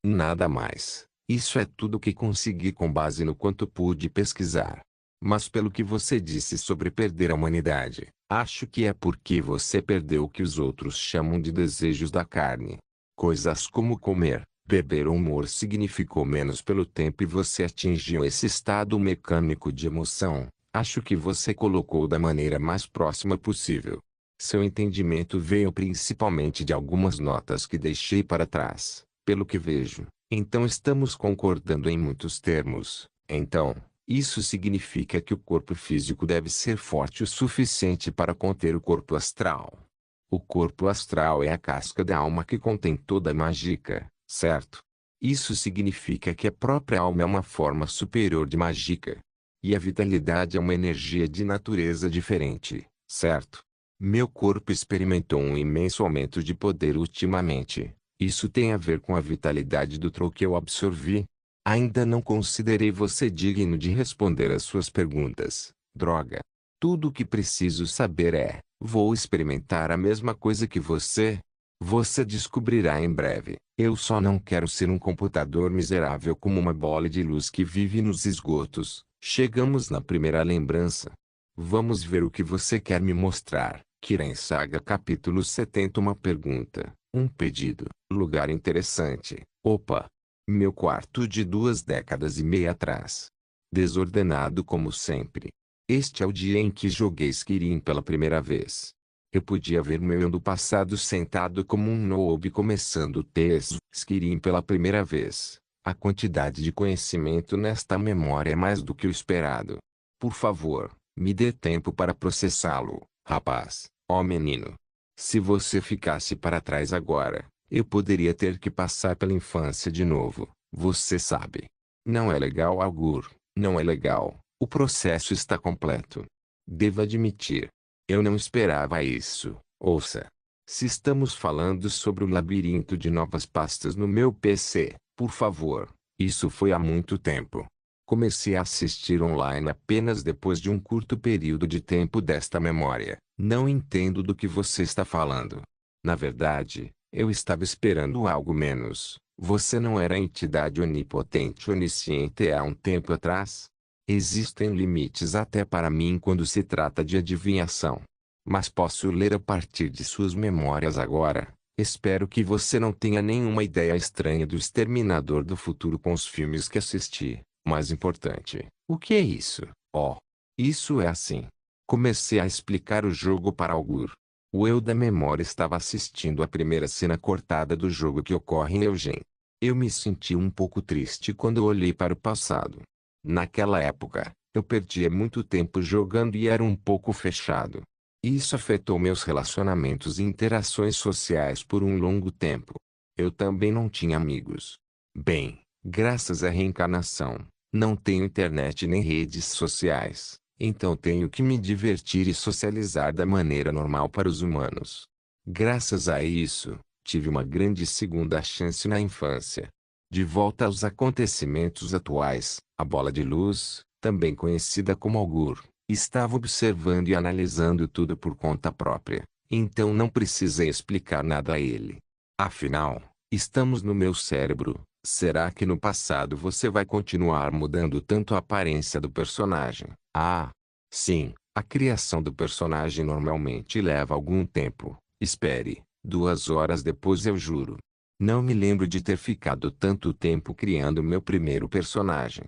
Nada mais. Isso é tudo que consegui com base no quanto pude pesquisar. Mas pelo que você disse sobre perder a humanidade, acho que é porque você perdeu o que os outros chamam de desejos da carne. Coisas como comer, beber ou humor significou menos pelo tempo e você atingiu esse estado mecânico de emoção. Acho que você colocou da maneira mais próxima possível. Seu entendimento veio principalmente de algumas notas que deixei para trás, pelo que vejo. Então estamos concordando em muitos termos. Então, isso significa que o corpo físico deve ser forte o suficiente para conter o corpo astral. O corpo astral é a casca da alma que contém toda a mágica, certo? Isso significa que a própria alma é uma forma superior de mágica. E a vitalidade é uma energia de natureza diferente, certo? Meu corpo experimentou um imenso aumento de poder ultimamente. Isso tem a ver com a vitalidade do troll que eu absorvi. Ainda não considerei você digno de responder às suas perguntas, droga. Tudo o que preciso saber é, vou experimentar a mesma coisa que você? Você descobrirá em breve. Eu só não quero ser um computador miserável como uma bola de luz que vive nos esgotos. Chegamos na primeira lembrança. Vamos ver o que você quer me mostrar. Kiren Saga capítulo 70. Uma pergunta, um pedido, lugar interessante. Opa! Meu quarto de 2 décadas e meia atrás. Desordenado como sempre. Este é o dia em que joguei Skyrim pela primeira vez. Eu podia ver meu eu do passado sentado como um noob começando o TS Skyrim pela primeira vez. A quantidade de conhecimento nesta memória é mais do que o esperado. Por favor, me dê tempo para processá-lo, rapaz, ó menino. Se você ficasse para trás agora, eu poderia ter que passar pela infância de novo, você sabe. Não é legal, Augur, não é legal. O processo está completo. Devo admitir. Eu não esperava isso. Ouça. Se estamos falando sobre o labirinto de novas pastas no meu PC, por favor, isso foi há muito tempo. Comecei a assistir online apenas depois de um curto período de tempo desta memória. Não entendo do que você está falando. Na verdade, eu estava esperando algo menos. Você não era a entidade onipotente onisciente há um tempo atrás? Existem limites até para mim quando se trata de adivinhação. Mas posso ler a partir de suas memórias agora. Espero que você não tenha nenhuma ideia estranha do Exterminador do Futuro com os filmes que assisti. Mais importante, o que é isso? Oh, isso é assim. Comecei a explicar o jogo para Augur. O eu da memória estava assistindo a primeira cena cortada do jogo que ocorre em Eugen. Eu me senti um pouco triste quando olhei para o passado. Naquela época, eu perdia muito tempo jogando e era um pouco fechado. Isso afetou meus relacionamentos e interações sociais por um longo tempo. Eu também não tinha amigos. Bem, graças à reencarnação, não tenho internet nem redes sociais, então tenho que me divertir e socializar da maneira normal para os humanos. Graças a isso, tive uma grande segunda chance na infância. De volta aos acontecimentos atuais, a bola de luz, também conhecida como Augur, estava observando e analisando tudo por conta própria, então não precisei explicar nada a ele. Afinal, estamos no meu cérebro. Será que no passado você vai continuar mudando tanto a aparência do personagem? Ah, sim, a criação do personagem normalmente leva algum tempo. Espere, 2 horas depois eu juro. Não me lembro de ter ficado tanto tempo criando meu primeiro personagem.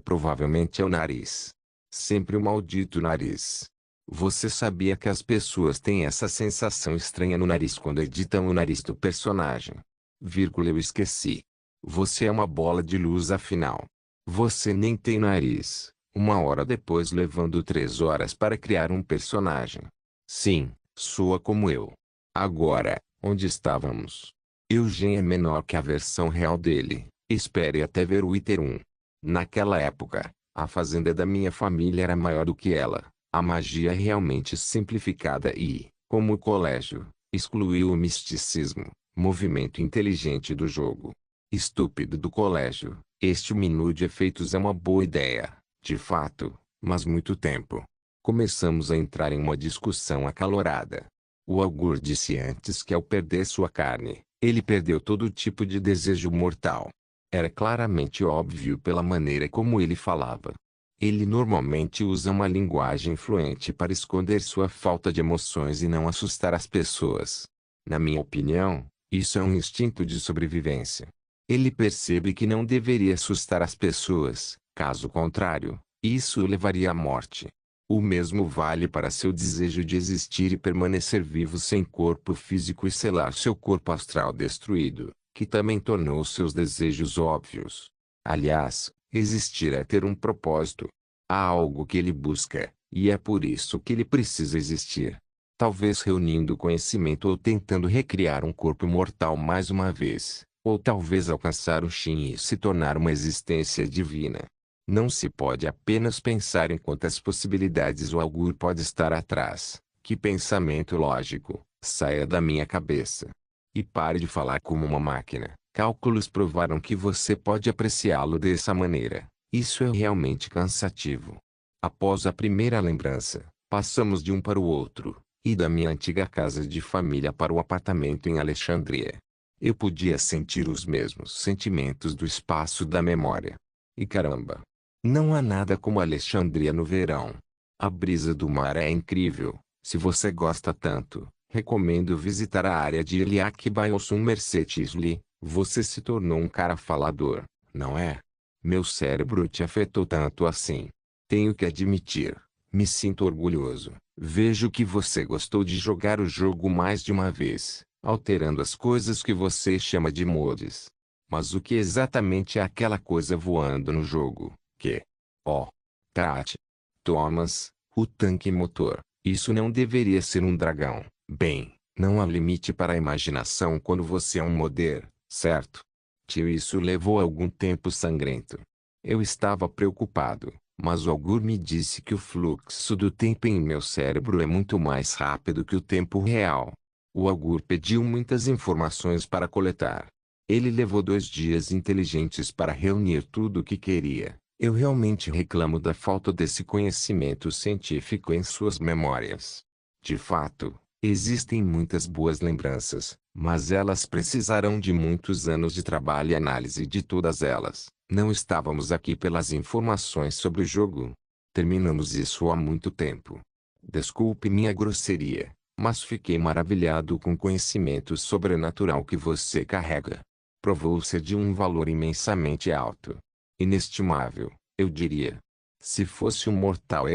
Provavelmente é o nariz. Sempre o maldito nariz. Você sabia que as pessoas têm essa sensação estranha no nariz quando editam o nariz do personagem? Eu esqueci. Você é uma bola de luz afinal. Você nem tem nariz. 1 hora depois levando 3 horas para criar um personagem. Sim, soa como eu. Agora, onde estávamos? Eugene é menor que a versão real dele. Espere até ver o Iter 1. Naquela época, a fazenda da minha família era maior do que ela. A magia é realmente simplificada e, como o colégio, excluiu o misticismo, movimento inteligente do jogo. Estúpido do colégio, este menu de efeitos é uma boa ideia, de fato, mas muito tempo. Começamos a entrar em uma discussão acalorada. O augur disse antes que ao perder sua carne, ele perdeu todo tipo de desejo mortal. Era claramente óbvio pela maneira como ele falava. Ele normalmente usa uma linguagem fluente para esconder sua falta de emoções e não assustar as pessoas. Na minha opinião, isso é um instinto de sobrevivência. Ele percebe que não deveria assustar as pessoas, caso contrário, isso o levaria à morte. O mesmo vale para seu desejo de existir e permanecer vivo sem corpo físico e selar seu corpo astral destruído, que também tornou seus desejos óbvios. Aliás, existir é ter um propósito. Há algo que ele busca, e é por isso que ele precisa existir. Talvez reunindo conhecimento ou tentando recriar um corpo mortal mais uma vez, ou talvez alcançar o Shin e se tornar uma existência divina. Não se pode apenas pensar em quantas possibilidades o augur pode estar atrás. Que pensamento lógico, saia da minha cabeça. E pare de falar como uma máquina. Cálculos provaram que você pode apreciá-lo dessa maneira. Isso é realmente cansativo. Após a primeira lembrança, passamos de um para o outro, e da minha antiga casa de família para o apartamento em Alexandria. Eu podia sentir os mesmos sentimentos do espaço da memória. E caramba! Não há nada como Alexandria no verão. A brisa do mar é incrível. Se você gosta tanto, recomendo visitar a área de Iliak Bay Somerset Isle. Você se tornou um cara falador, não é? Meu cérebro te afetou tanto assim. Tenho que admitir, me sinto orgulhoso. Vejo que você gostou de jogar o jogo mais de uma vez, alterando as coisas que você chama de mods. Mas o que exatamente é aquela coisa voando no jogo? Oh, Tat. Thomas, o tanque motor. Isso não deveria ser um dragão. Bem, não há limite para a imaginação quando você é um modder, certo? Tio, isso levou algum tempo sangrento. Eu estava preocupado, mas o augur me disse que o fluxo do tempo em meu cérebro é muito mais rápido que o tempo real. O augur pediu muitas informações para coletar. Ele levou 2 dias inteligentes para reunir tudo o que queria. Eu realmente reclamo da falta desse conhecimento científico em suas memórias. De fato, existem muitas boas lembranças, mas elas precisarão de muitos anos de trabalho e análise de todas elas. Não estávamos aqui pelas informações sobre o jogo. Terminamos isso há muito tempo. Desculpe minha grosseria, mas fiquei maravilhado com o conhecimento sobrenatural que você carrega. Provou ser de um valor imensamente alto. Inestimável, eu diria. Se fosse um mortal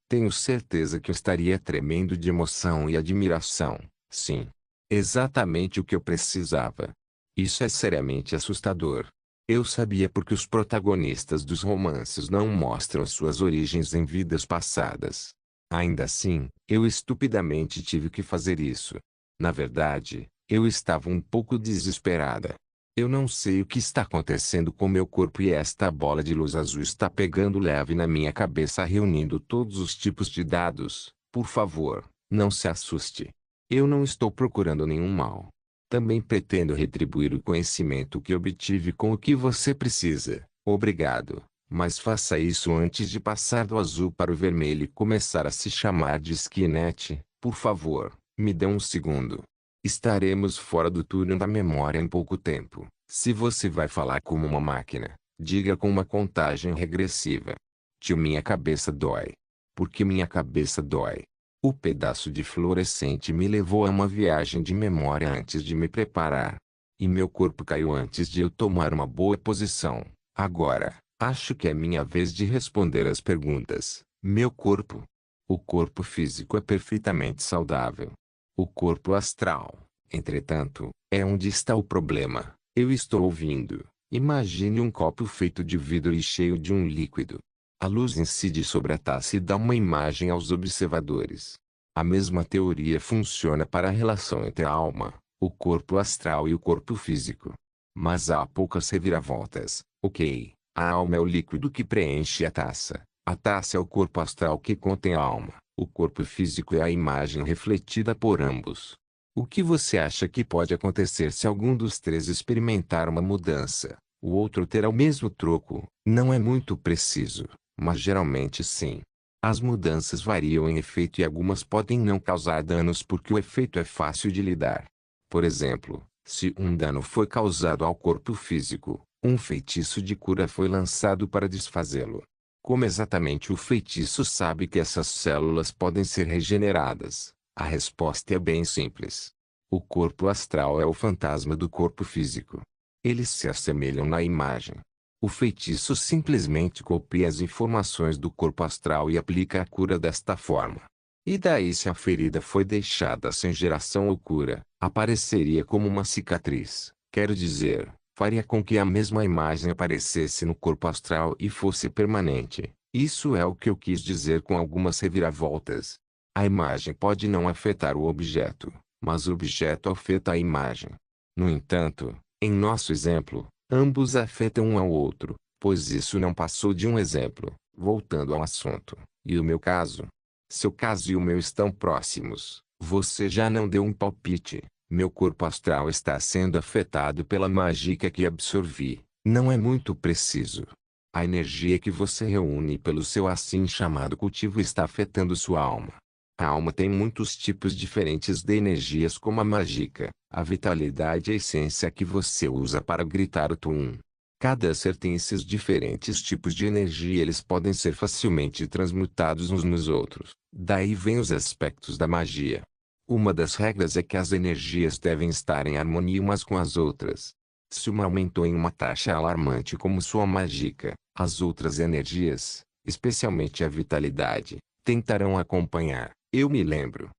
tenho certeza que eu estaria tremendo de emoção e admiração. Sim. Exatamente o que eu precisava. Isso é seriamente assustador. Eu sabia porque os protagonistas dos romances não mostram suas origens em vidas passadas. Ainda assim, eu estupidamente tive que fazer isso. Na verdade, eu estava um pouco desesperada. Eu não sei o que está acontecendo com meu corpo e esta bola de luz azul está pegando leve na minha cabeça reunindo todos os tipos de dados. Por favor, não se assuste. Eu não estou procurando nenhum mal. Também pretendo retribuir o conhecimento que obtive com o que você precisa. Obrigado. Mas faça isso antes de passar do azul para o vermelho e começar a se chamar de Skynet. Por favor, me dê um segundo. Estaremos fora do túnel da memória em pouco tempo. Se você vai falar como uma máquina, diga com uma contagem regressiva. Tio, minha cabeça dói. Porque minha cabeça dói. O pedaço de fluorescente me levou a uma viagem de memória antes de me preparar. E meu corpo caiu antes de eu tomar uma boa posição. Agora, acho que é minha vez de responder as perguntas. Meu corpo. O corpo físico é perfeitamente saudável. O corpo astral, entretanto, é onde está o problema. Eu estou ouvindo. Imagine um copo feito de vidro e cheio de um líquido. A luz incide sobre a taça e dá uma imagem aos observadores. A mesma teoria funciona para a relação entre a alma, o corpo astral e o corpo físico. Mas há poucas reviravoltas. Ok, a alma é o líquido que preenche a taça. A taça é o corpo astral que contém a alma. O corpo físico é a imagem refletida por ambos. O que você acha que pode acontecer se algum dos três experimentar uma mudança? O outro terá o mesmo troco. Não é muito preciso, mas geralmente sim. As mudanças variam em efeito e algumas podem não causar danos porque o efeito é fácil de lidar. Por exemplo, se um dano foi causado ao corpo físico, um feitiço de cura foi lançado para desfazê-lo. Como exatamente o feitiço sabe que essas células podem ser regeneradas? A resposta é bem simples. O corpo astral é o fantasma do corpo físico. Eles se assemelham na imagem. O feitiço simplesmente copia as informações do corpo astral e aplica a cura desta forma. E daí, se a ferida foi deixada sem geração ou cura, apareceria como uma cicatriz. Quero dizer, faria com que a mesma imagem aparecesse no corpo astral e fosse permanente. Isso é o que eu quis dizer com algumas reviravoltas. A imagem pode não afetar o objeto, mas o objeto afeta a imagem. No entanto, em nosso exemplo, ambos afetam um ao outro, pois isso não passou de um exemplo. Voltando ao assunto, e o meu caso? Seu caso e o meu estão próximos. Você já não deu um palpite. Meu corpo astral está sendo afetado pela mágica que absorvi. Não é muito preciso. A energia que você reúne pelo seu assim chamado cultivo está afetando sua alma. A alma tem muitos tipos diferentes de energias como a mágica, a vitalidade e a essência que você usa para gritar o tum. Cada ser tem esses diferentes tipos de energia e eles podem ser facilmente transmutados uns nos outros. Daí vem os aspectos da magia. Uma das regras é que as energias devem estar em harmonia umas com as outras. Se uma aumentou em uma taxa alarmante como sua mágica, as outras energias, especialmente a vitalidade, tentarão acompanhar. Eu me lembro.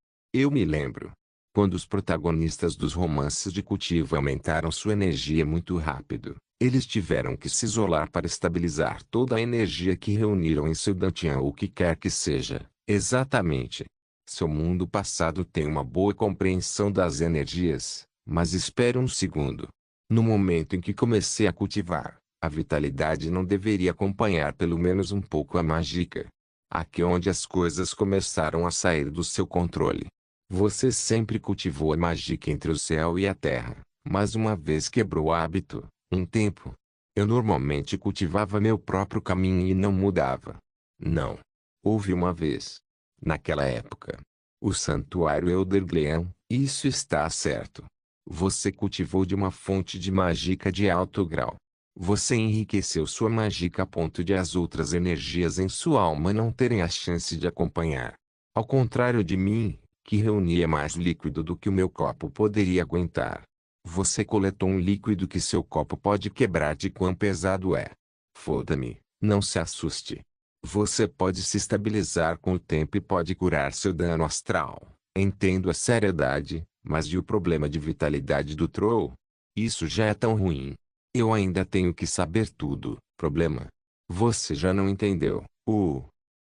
Quando os protagonistas dos romances de cultivo aumentaram sua energia muito rápido, eles tiveram que se isolar para estabilizar toda a energia que reuniram em seu dantian ou o que quer que seja. Exatamente. Seu mundo passado tem uma boa compreensão das energias, mas espere um segundo. No momento em que comecei a cultivar, a vitalidade não deveria acompanhar pelo menos um pouco a mágica. Aqui é onde as coisas começaram a sair do seu controle. Você sempre cultivou a mágica entre o céu e a terra, mas uma vez quebrou o hábito, um tempo. Eu normalmente cultivava meu próprio caminho e não mudava. Não. Houve uma vez. Naquela época. O santuário Elderglean, isso está certo. Você cultivou de uma fonte de mágica de alto grau. Você enriqueceu sua mágica a ponto de as outras energias em sua alma não terem a chance de acompanhar. Ao contrário de mim, que reunia mais líquido do que o meu copo poderia aguentar. Você coletou um líquido que seu copo pode quebrar de quão pesado é. Foda-me, não se assuste. Você pode se estabilizar com o tempo e pode curar seu dano astral. Entendo a seriedade, mas e o problema de vitalidade do troll? Isso já é tão ruim. Eu ainda tenho que saber tudo. Problema? Você já não entendeu.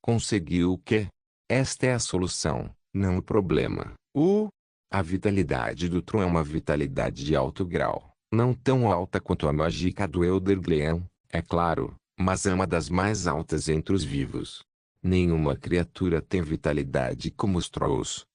Conseguiu o quê? Esta é a solução, não o problema. A vitalidade do Tron é uma vitalidade de alto grau. Não tão alta quanto a mágica do Elderglean, é claro, mas é uma das mais altas entre os vivos. Nenhuma criatura tem vitalidade como os Trolls.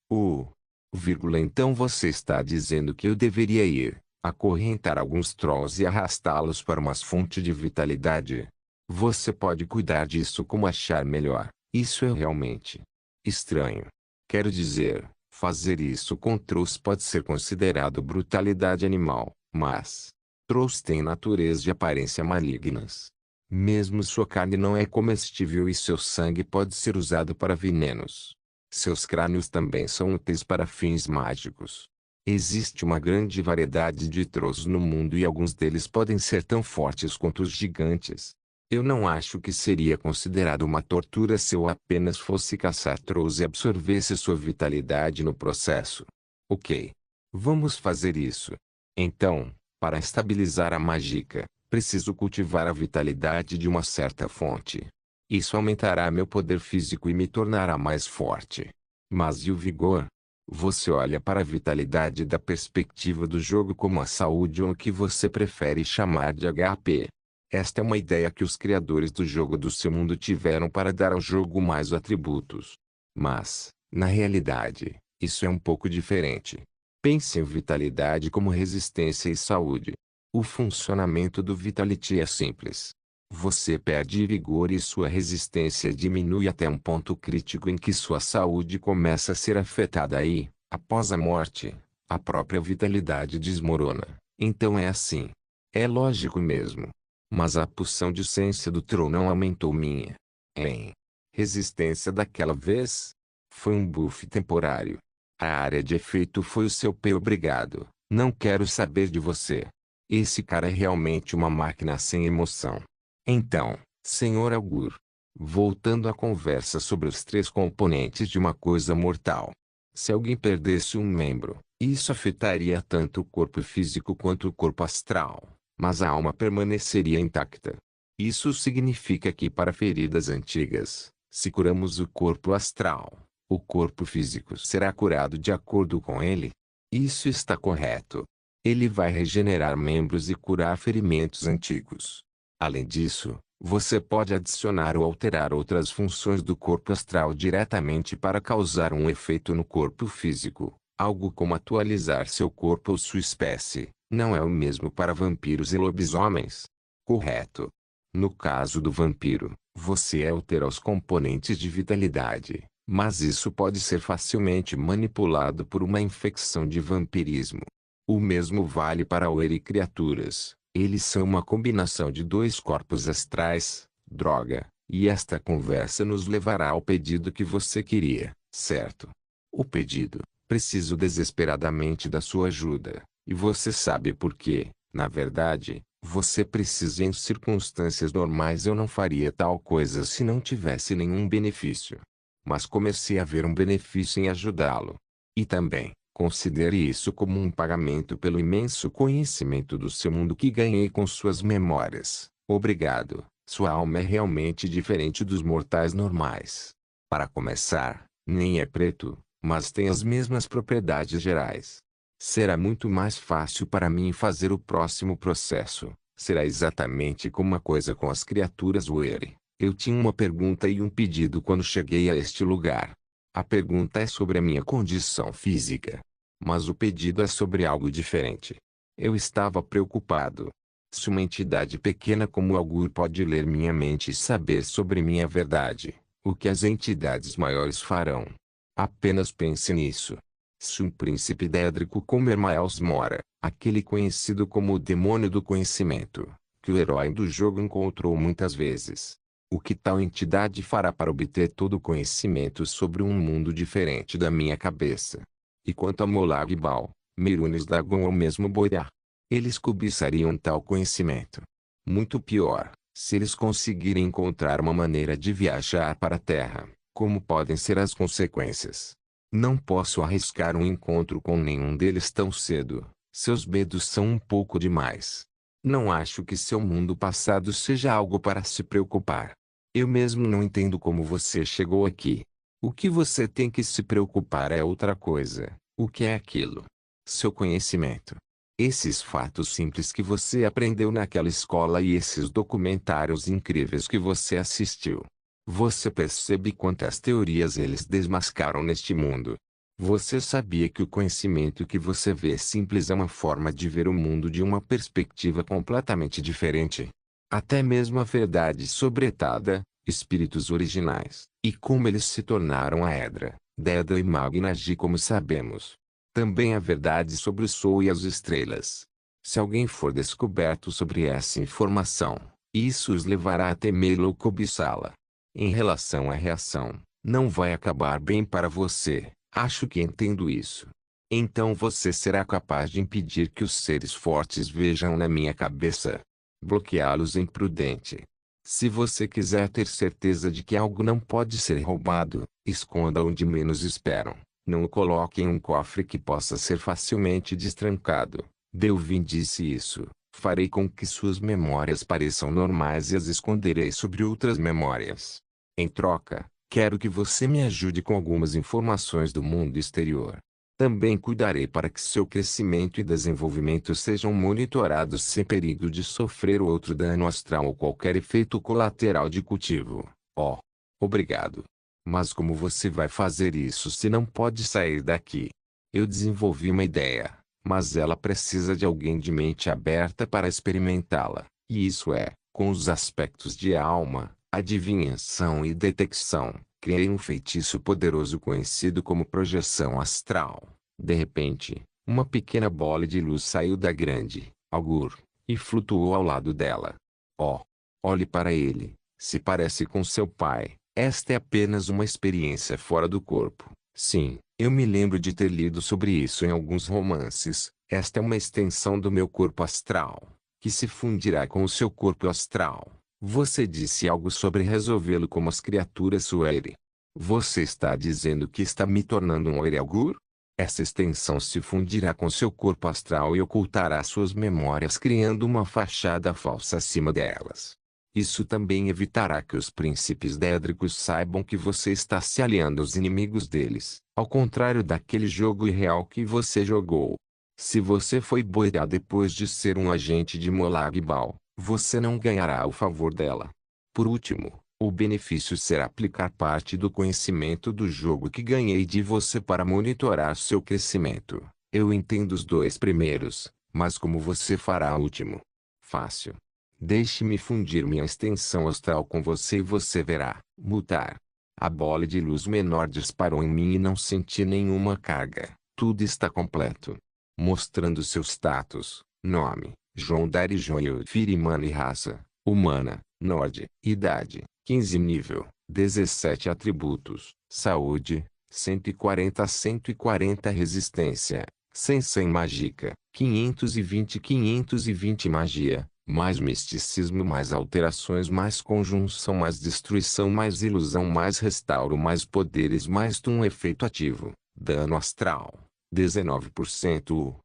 Então você está dizendo que eu deveria ir acorrentar alguns Trolls e arrastá-los para uma fonte de vitalidade? Você pode cuidar disso como achar melhor. Isso é realmente estranho. Quero dizer, fazer isso com Trolls pode ser considerado brutalidade animal, mas Trolls têm natureza e aparência malignas. Mesmo sua carne não é comestível e seu sangue pode ser usado para venenos. Seus crânios também são úteis para fins mágicos. Existe uma grande variedade de Trolls no mundo e alguns deles podem ser tão fortes quanto os gigantes. Eu não acho que seria considerado uma tortura se eu apenas fosse caçar Trolls e absorvesse sua vitalidade no processo. Ok. Vamos fazer isso. Então, para estabilizar a mágica, preciso cultivar a vitalidade de uma certa fonte. Isso aumentará meu poder físico e me tornará mais forte. Mas e o vigor? Você olha para a vitalidade da perspectiva do jogo como a saúde ou o que você prefere chamar de HP. Esta é uma ideia que os criadores do jogo do seu mundo tiveram para dar ao jogo mais atributos. Mas, na realidade, isso é um pouco diferente. Pense em vitalidade como resistência e saúde. O funcionamento do Vitality é simples. Você perde vigor e sua resistência diminui até um ponto crítico em que sua saúde começa a ser afetada e, após a morte, a própria vitalidade desmorona. Então é assim. É lógico mesmo. Mas a poção de ciência do Troll não aumentou minha resistência daquela vez. Foi um buff temporário. A área de efeito foi o seu P. Obrigado. Não quero saber de você. Esse cara é realmente uma máquina sem emoção. Então, Sr. Augur, voltando à conversa sobre os três componentes de uma coisa mortal. Se alguém perdesse um membro, isso afetaria tanto o corpo físico quanto o corpo astral, mas a alma permaneceria intacta. Isso significa que para feridas antigas, se curamos o corpo astral, o corpo físico será curado de acordo com ele. Isso está correto. Ele vai regenerar membros e curar ferimentos antigos. Além disso, você pode adicionar ou alterar outras funções do corpo astral diretamente para causar um efeito no corpo físico, algo como atualizar seu corpo ou sua espécie. Não é o mesmo para vampiros e lobisomens. Correto. No caso do vampiro, você altera os componentes de vitalidade, mas isso pode ser facilmente manipulado por uma infecção de vampirismo. O mesmo vale para Oer e criaturas. Eles são uma combinação de dois corpos astrais, droga, e esta conversa nos levará ao pedido que você queria, certo? O pedido: preciso desesperadamente da sua ajuda, e você sabe por quê. Na verdade, você precisa. Em circunstâncias normais eu não faria tal coisa se não tivesse nenhum benefício. Mas comecei a ver um benefício em ajudá-lo. E também, considere isso como um pagamento pelo imenso conhecimento do seu mundo que ganhei com suas memórias. Obrigado. Sua alma é realmente diferente dos mortais normais. Para começar, nem é preto, mas tem as mesmas propriedades gerais. Será muito mais fácil para mim fazer o próximo processo. Será exatamente como a coisa com as criaturas Were. Eu tinha uma pergunta e um pedido quando cheguei a este lugar. A pergunta é sobre a minha condição física. Mas o pedido é sobre algo diferente. Eu estava preocupado. Se uma entidade pequena como o Augur pode ler minha mente e saber sobre minha verdade, o que as entidades maiores farão? Apenas pense nisso. Se um príncipe dédrico como Hermaeus Mora, aquele conhecido como o demônio do conhecimento, que o herói do jogo encontrou muitas vezes, o que tal entidade fará para obter todo o conhecimento sobre um mundo diferente da minha cabeça? E quanto a Molag Bal, Meirunes Dagon ou mesmo Boiar, eles cobiçariam tal conhecimento. Muito pior, se eles conseguirem encontrar uma maneira de viajar para a Terra, como podem ser as consequências? Não posso arriscar um encontro com nenhum deles tão cedo. Seus medos são um pouco demais. Não acho que seu mundo passado seja algo para se preocupar. Eu mesmo não entendo como você chegou aqui. O que você tem que se preocupar é outra coisa. O que é aquilo? Seu conhecimento. Esses fatos simples que você aprendeu naquela escola e esses documentários incríveis que você assistiu. Você percebe quantas teorias eles desmascaram neste mundo. Você sabia que o conhecimento que você vê simples é uma forma de ver o mundo de uma perspectiva completamente diferente? Até mesmo a verdade sobretada, espíritos originais, e como eles se tornaram a Edra, Deda e Magnagi como sabemos. Também a verdade sobre o Sol e as estrelas. Se alguém for descoberto sobre essa informação, isso os levará a temê-lo ou cobiçá-la. Em relação à reação, não vai acabar bem para você, acho que entendo isso. Então você será capaz de impedir que os seres fortes vejam na minha cabeça. Bloqueá-los é imprudente. Se você quiser ter certeza de que algo não pode ser roubado, esconda onde menos esperam. Não o coloque em um cofre que possa ser facilmente destrancado. Delvin disse isso. Farei com que suas memórias pareçam normais e as esconderei sobre outras memórias. Em troca, Quero que você me ajude com algumas informações do mundo exterior. Também cuidarei para que seu crescimento e desenvolvimento sejam monitorados sem perigo de sofrer outro dano astral ou qualquer efeito colateral de cultivo. Oh, obrigado. Mas como você vai fazer isso se não pode sair daqui? Eu desenvolvi uma ideia, mas ela precisa de alguém de mente aberta para experimentá-la, e isso é, com os aspectos de alma, adivinhação e detecção. Criei um feitiço poderoso conhecido como projeção astral. De repente, uma pequena bola de luz saiu da grande, Augur, e flutuou ao lado dela. Oh! Olhe para ele, se parece com seu pai. Esta é apenas uma experiência fora do corpo. Sim, eu me lembro de ter lido sobre isso em alguns romances. Esta é uma extensão do meu corpo astral, que se fundirá com o seu corpo astral. Você disse algo sobre resolvê-lo como as criaturas Sueri. Você está dizendo que está me tornando um Oirialgur? Essa extensão se fundirá com seu corpo astral e ocultará suas memórias criando uma fachada falsa acima delas. Isso também evitará que os príncipes dédricos saibam que você está se aliando aos inimigos deles, ao contrário daquele jogo irreal que você jogou. Se você foi boiar depois de ser um agente de Molag Bal, você não ganhará o favor dela. Por último, o benefício será aplicar parte do conhecimento do jogo que ganhei de você para monitorar seu crescimento. Eu entendo os dois primeiros, mas como você fará o último? Fácil. Deixe-me fundir minha extensão astral com você e você verá. Mutar. A bola de luz menor disparou em mim e não senti nenhuma carga. Tudo está completo. Mostrando seu status, nome, João Dari Joio Firimana e raça, humana, Nord, idade, 15 nível, 17 atributos, saúde, 140 a 140 resistência, 100 mágica, 520 magia, mais misticismo mais alterações mais conjunção mais destruição mais ilusão mais restauro mais poderes mais um efeito ativo, dano astral, 19%.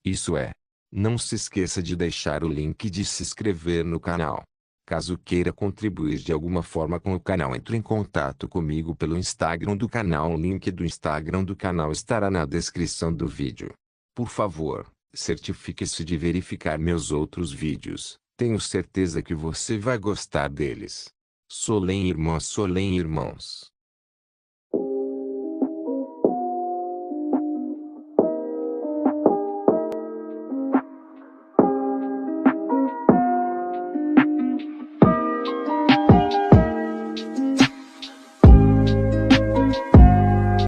Isso é. Não se esqueça de deixar o link de se inscrever no canal. Caso queira contribuir de alguma forma com o canal, entre em contato comigo pelo Instagram do canal. O link do Instagram do canal estará na descrição do vídeo. Por favor, certifique-se de verificar meus outros vídeos. Tenho certeza que você vai gostar deles. Solem irmãos.